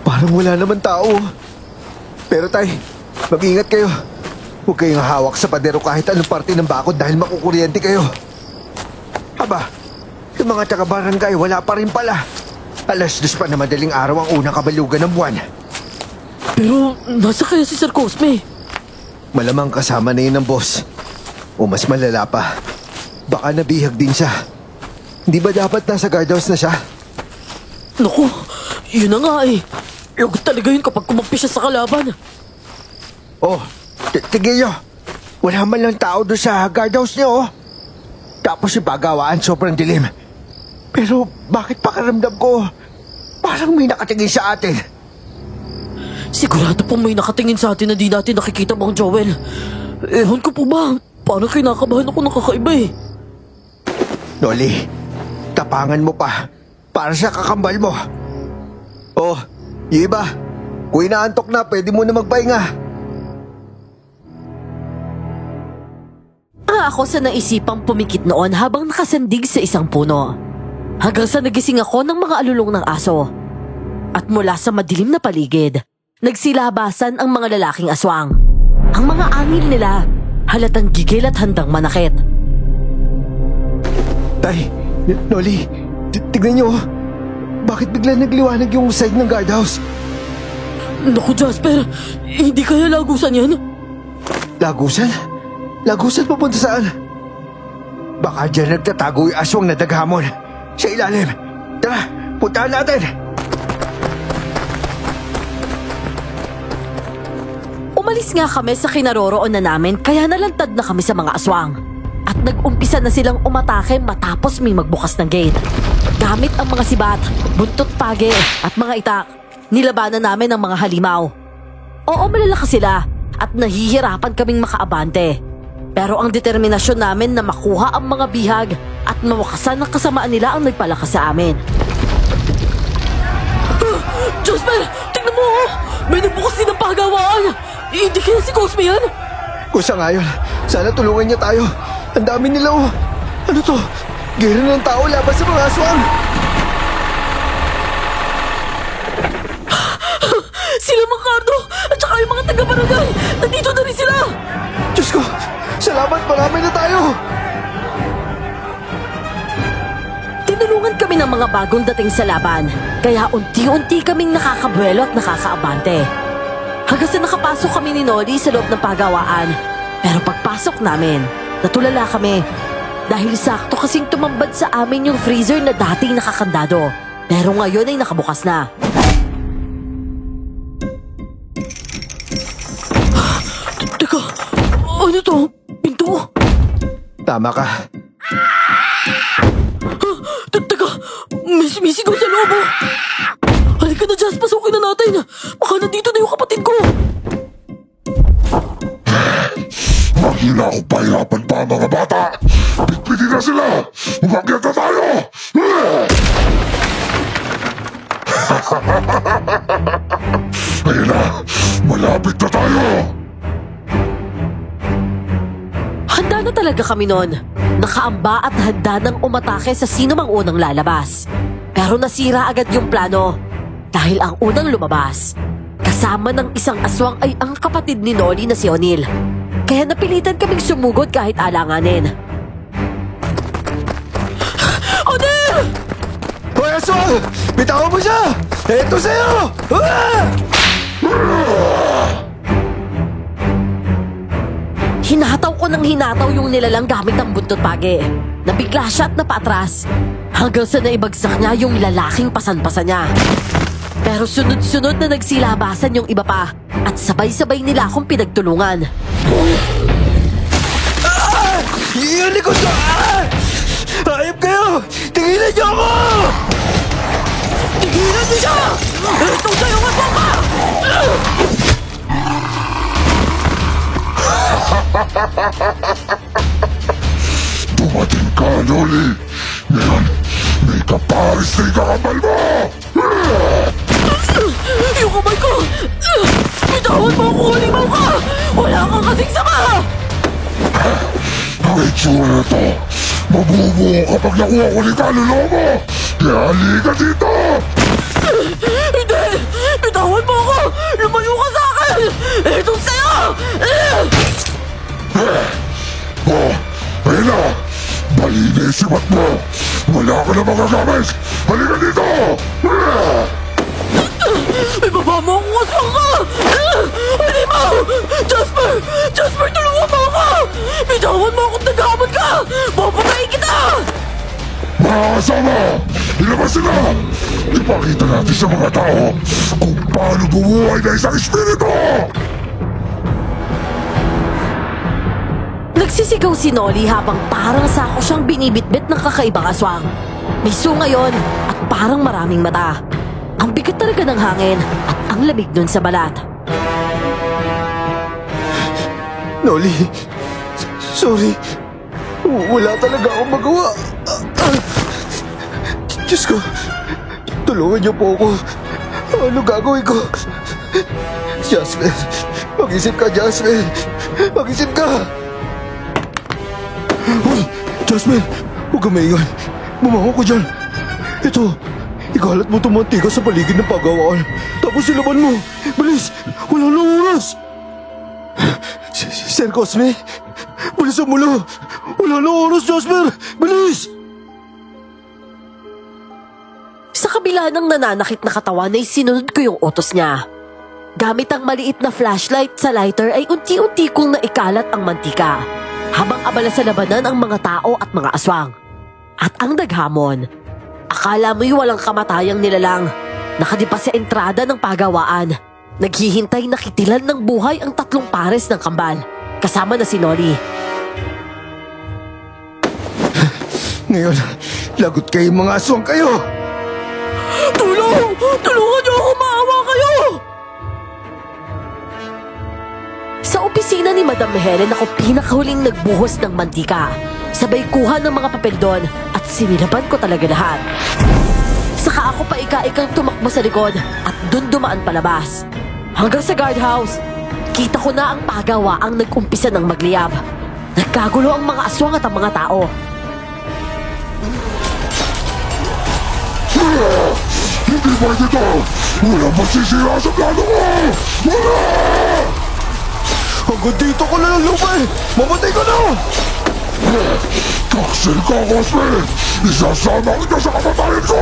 Parang wala naman tao. Pero tay, mag-ingat kayo. Huwag kayong hawak sa padero kahit anong parte ng bakod dahil makukuryente kayo. Aba, yung mga taga-barangay wala pa rin pala. 2:00 pa na madaling araw ang unang kabalugan ng buwan. Pero nasa kaya si Sir Cosme? Malamang kasama na yun ng boss. O mas malala pa, baka nabihag din siya. Hindi ba dapat nasa guardhouse na siya? Naku, yun na nga eh. Lagot talaga yun kapag kumampi siya sa kalaban. Oh, tigil nyo. Wala man lang tao doon sa guardhouse niyo, oh. Tapos yung pagawaan sobrang dilim. Pero bakit pakaramdam ko parang may nakatingin sa atin? Sigurado po may nakatingin sa atin na di natin nakikita, Mang Joel. Ewan ko po ba, parang kinakabahan ako ng kakaiba eh. Noli, tapangan mo pa para sa kakambal mo. Oh, yung iba, kung inaantok na, pwede mo na magpahinga. Ako sa naisipang pumikit noon habang nakasandig sa isang puno. Hanggang sa nagising ako ng mga alulong ng aso. At mula sa madilim na paligid, nagsilabasan ang mga lalaking aswang. Ang mga angil nila, halatang gigil at handang manakit. Tay, Noli, tignan nyo. Bakit bigla nagliwanag yung side ng guardhouse? Naku, Jasper, hindi kaya lagusan yan? Lagusan? Lagusan papunta saan? Baka dyan nagtatago yung aswang na daghamon. Sa ilalim. Tara, puntahan natin. Umalis nga kami sa kinaroroon na namin kaya nalantad na kami sa mga aswang. At nag-umpisa na silang umatake matapos may magbukas ng gate. Gamit ang mga sibat, buntot page at mga itak, nilabanan namin ang mga halimaw. Oo, malalakas sila at nahihirapan kaming makaabante. Pero ang determinasyon namin na makuha ang mga bihag at mawakasan ng kasamaan nila ang nagpalakas sa amin. Jasper, tingnan mo! May nagbukas din ng pagawaan! Hindi kaya si Cosme yan? Kung sa ngayon, sana tulungan niya tayo. Ang dami nila, oh. Ano to? Gera ng tao laban sa mga aswang. Sila Macardo at saka yung mga taga-barangay! Nandito na rin sila! Diyos ko, salamat, marami na tayo. Tinulungan kami ng mga bagong dating sa laban, kaya unti-unti kaming nakakabuelo at nakakaabante. Hanggang sa nakapasok kami ni Noli sa loob ng pagawaan. Pero pagpasok namin, natulala kami. Dahil sakto kasing tumambad sa amin yung freezer na dating nakakandado. Pero ngayon ay nakabukas na. Teka, ano to? Pinto? Tama ka. Teka, may sumisigaw sa loob oh. Halika na, Jazz, pasukin na natin. Baka nandito na yung kapatid ko. Mahina akong pahirapan pa ang mga bata! Pitpitin na sila! Umakyat na tayo! Ayun na! Malapit na tayo! Handa na talaga kami noon. Nakaamba at handa nang umatake sa sino mang unang lalabas. Pero nasira agad yung plano. Dahil ang unang lumabas, kasama ng isang aswang ay ang kapatid ni Noli na si O'Neil. Kaya napilitan kaming sumugod kahit alanganin. O'Neil! Hoy, aswang! Bitawan mo siya! Eto sa'yo! Ah! Hinataw ko ng hinataw yung nilalang gamit ang buntot page. Nabigla siya at napaatras. Hanggang sa naibagsak niya yung lalaking pasan-pasan niya. Pero sunod-sunod na nagsilabasan yung iba pa. At sabay-sabay nila akong pinagtulungan. Ah! Yung likod ko! Ah! Hayop kayo! Tigilan niyo ako! Tigilan niyo siya! Ito sa'yo nga ka! Dumating ka, Noli! Ngayon, may kaparis na ikakabal mo! Yung kamay ko! Bitawan mo ako, halimaw ka! Wala kang kasing sama! Ang itsura na to, mabubuo kapag nakuha ko ni kaluluwa mo! Kaya halika dito! Hindi! Bitawan mo ako! Lumayo ka sa akin! Ito sa'yo! Oh, ayun na! Malinis si mat mo! Wala ka na magagamit! Halika dito! Ibaba mo akong aswang ka! Halimaw! Jasper! Jasper, tulungan mo ako! Bitawan mo akong naghahamon ka! Papatayin kita! Mga kasama! Ilabas sila! Ipakita natin sa mga tao kung paano bumuhay na isang espiritu! Nagsisigaw si Nolly habang parang sako siyang binibitbit ng kakaibang aswang. May sunga yon at parang maraming mata. Ang bigat talaga ng hangin at ang lamig nun sa balat. Noli, sorry. Wala talaga akong magawa. Diyos ko, tulungan niyo po ako. Ano gagawin ko? Jasmine, mag-isip ka, Jasmine. Mag-isip ka. Uy, Jasmine, huwag ka maingay. Bumangon ko dyan. Ito, ikalat mo itong mantika sa paligid ng pagawaan. Tapos ilaban mo. Bilis, wala na oras. Sir Cosme, bilisan mo na. Wala na oras, Jasper. Bilis! Sa kabila ng nananakit na katawan ay sinunod ko yung utos niya. Gamit ang maliit na flashlight sa lighter ay unti-unti kong naikalat ang mantika. Habang abala sa labanan ang mga tao at mga aswang. At ang daghamon. Akala mo'y walang kamatayang nilalang. Nakadipa sa entrada ng pagawaan. Naghihintay na kitilan ng buhay ang 3 pares ng kambal. Kasama na si Nolly. Ngayon, lagot kayo mga aswang kayo! Tulong! Tulungan niyo ako! Maawa kayo! Sa opisina ni Madam Helen ako pinakahuling nagbuhos ng mantika. Sabay kuha ng mga papel doon at sinilaban ko talaga lahat. Saka ako pa ika-ikang tumakbo sa likod at dun dumaan palabas. Hanggang sa guardhouse, kita ko na ang pagawa ang nag-umpisa ng magliyab. Nagkagulo ang mga aswang at ang mga tao. Hindi pwede to! Walang masisira sa plano ko! Wala! Hanggang dito ko na lang lupa eh! Mamatay ka na! Taksil ka, Cosme! Isasama kita sa kamatayan ko!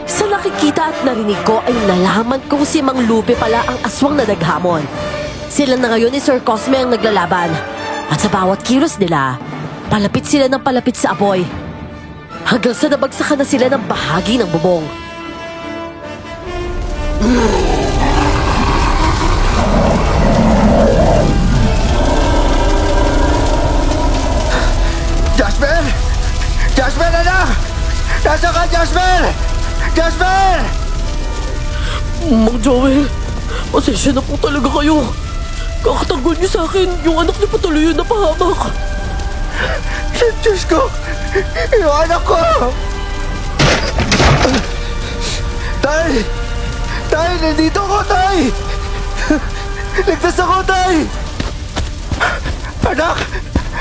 Sa nakikita at narinig ko ay nalaman kong si Mang Lupe pala ang aswang na naghamon. Sila na ngayon ni Sir Cosme ang naglalaban. At sa bawat kilos nila, palapit sila ng palapit sa apoy. Hanggang sa nabagsakan na sila ng bahagi ng bubong. Jasper! Jasper, anak! Nasa ka, Jasper! Jasper! Mang Joel, pasensya na po talaga kayo. Kakatanggol niyo sa akin, yung anak niyo patuloy yung napahamak. Diyos ko! Yung anak ko! Tay! Tay! Nandito ako, Tay! Ligtas ako, Tay! Anak!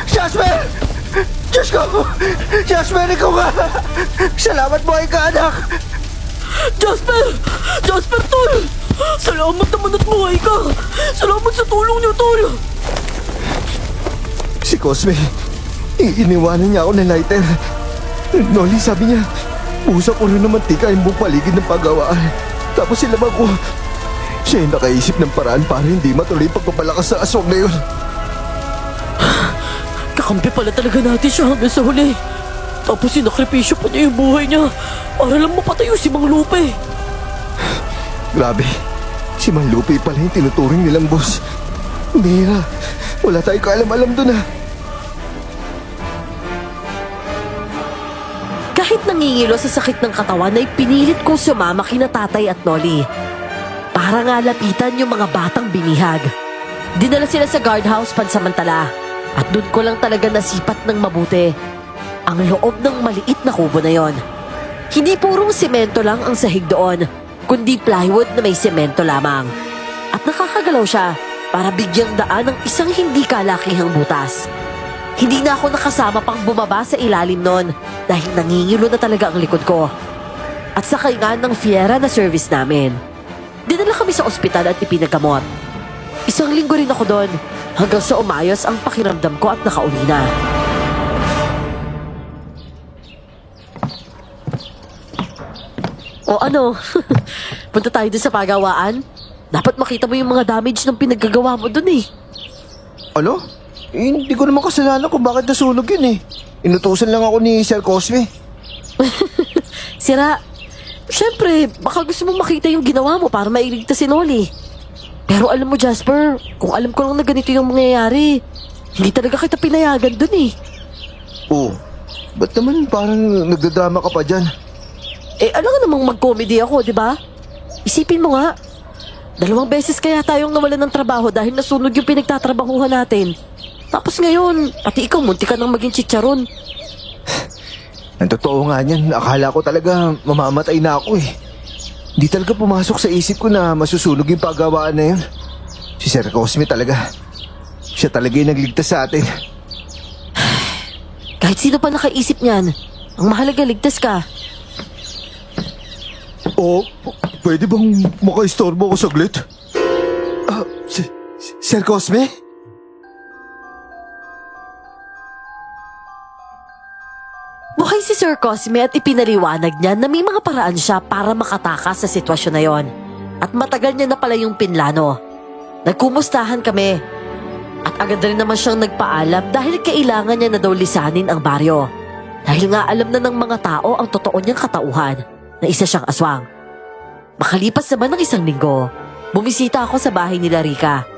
Jasper! Diyos ko! Jasper, ikaw nga! Salamat buhay ka, anak! Jasper! Jasper, tol! Salamat naman at buhay ka! Salamat sa tulong niyo, tol! Si Cosme, iniwanan niya ako ng lighter. Noli, sabi niya, buhusan ko rin ng mantika yung buong paligid ng pagawaan. Tapos silabang ko. Siya yung nakaisip ng paraan para hindi matuloy yung pagpapalakas sa aswang na yun. Kakampi pala talaga natin siya hanggang sa huli. Tapos sinakripisyo pa niya yung buhay niya para lang mapatayo si Mang Lupe. Grabe, si Manlupi pala yung tinuturing nilang boss. Mira, wala tayong kaalam-alam doon ah. Kahit nangingilo sa sakit ng katawan ay pinilit kong sumama kina tatay at Nolly. Para nga lapitan yung mga batang binihag. Dinala sila sa guardhouse pansamantala at doon ko lang talaga nasipat ng mabuti. ang loob ng maliit na kubo na yon. Hindi purong semento lang ang sahig doon, kundi plywood na may semento lamang. At nakakagalaw siya para bigyang daan ng isang hindi kalakihang butas. Hindi na ako nakasama pang bumaba sa ilalim nun dahil nangingilo na talaga ang likod ko. At sa kaingan ng fiera na service namin. Dinala kami sa ospital at ipinagamot. Isang linggo rin ako doon hanggang sa umayos ang pakiramdam ko at nakauwi na. O ano, punta tayo dun sa pagawaan? Dapat makita mo yung mga damage ng pinaggagawa mo dun eh. Ano? Hindi ko naman kasalanan kung bakit nasunog yun eh. Inutusan lang ako ni Sir Cosme. Sira, syempre, baka gusto mong makita yung ginawa mo para mailigtas si Noli. Pero alam mo Jasper, kung alam ko lang na ganito yung mangyayari, hindi talaga kita pinayagan dun eh. Oh, ba't naman parang nagdadrama ka pa dyan? Eh, alam nga namang mag-comedy ako, di ba? Isipin mo nga, 2 beses kaya tayong nawalan ng trabaho dahil nasunog yung pinagtatrabahuhan natin. Tapos ngayon, pati ikaw munti ka nang maging chicharon. Ang totoo nga niyan, akala ko talaga mamamatay na ako eh. Hindi talaga pumasok sa isip ko na masusunog yung pagawaan na yun. Si Sir Cosme talaga. Siya talaga yung nagligtas sa atin. Kahit sino pa nakaisip niyan, ang mahalaga ligtas ka. Oh, pwede bang makaistorbo ko saglit? Sir Cosme? Buhay si Sir Cosme at ipinaliwanag niya na may mga paraan siya para makatakas sa sitwasyon na yon. At matagal niya na pala yung pinlano. Nagkumustahan kami. At agad rin naman siyang nagpaalam dahil kailangan niya na daw lisanin ang baryo. Dahil nga alam na ng mga tao ang totoo niyang katauhan na isa siyang aswang. Makalipas naman ng 1 linggo, bumisita ako sa bahay nila Rika.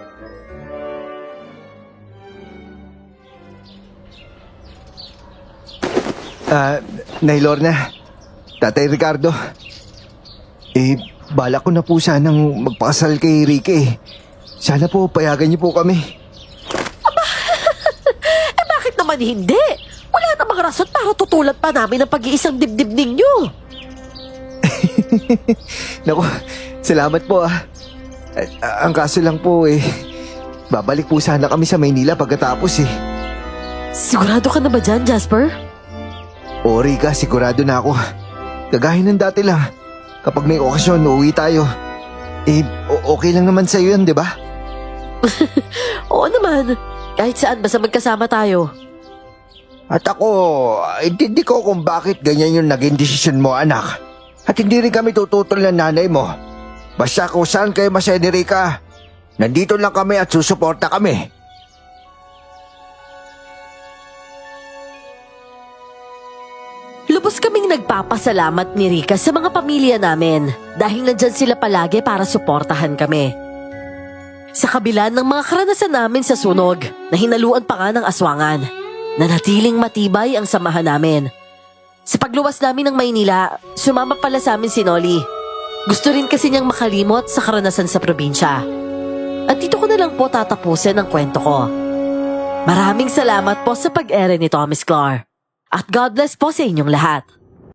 Nay Lorna, Tatay Ricardo. Balak ko na po sanang magpakasal kay Ricky eh. Sana po payagan niyo po kami. Bakit naman hindi? Wala namang rason para tutulan pa namin ang pag-iisang dibdib ninyo. Naku, salamat po ah. Ang kaso lang po babalik po sana kami sa Maynila pagkatapos eh. Sigurado ka na ba dyan, Jasper? O Rika, sigurado na ako. Kagaya ng dati lang. Kapag may okasyon, uuwi tayo. Okay lang naman sa'yo yan, di ba? Oo naman. Kahit saan, basta magkasama tayo. At ako, hindi ko kung bakit ganyan yung naging desisyon mo, anak. At hindi rin kami tututol ng nanay mo. Basta kung saan kayo masaya ni Rika, nandito lang kami at susuporta kami. Lubos kaming nagpapasalamat ni Rika sa mga pamilya namin dahil nandyan sila palagi para suportahan kami. Sa kabila ng mga karanasan namin sa sunog na hinaluan pa nga ng aswangan, nanatiling matibay ang samahan namin. Sa pagluwas namin ng Maynila, sumama pala sa amin si Noli. Gusto rin kasi niyang makalimot sa karanasan sa probinsya. At dito ko na lang po tatapusin ang kwento ko. Maraming salamat po sa pag-ere nito, Miss Clar. At God bless po sa inyong lahat.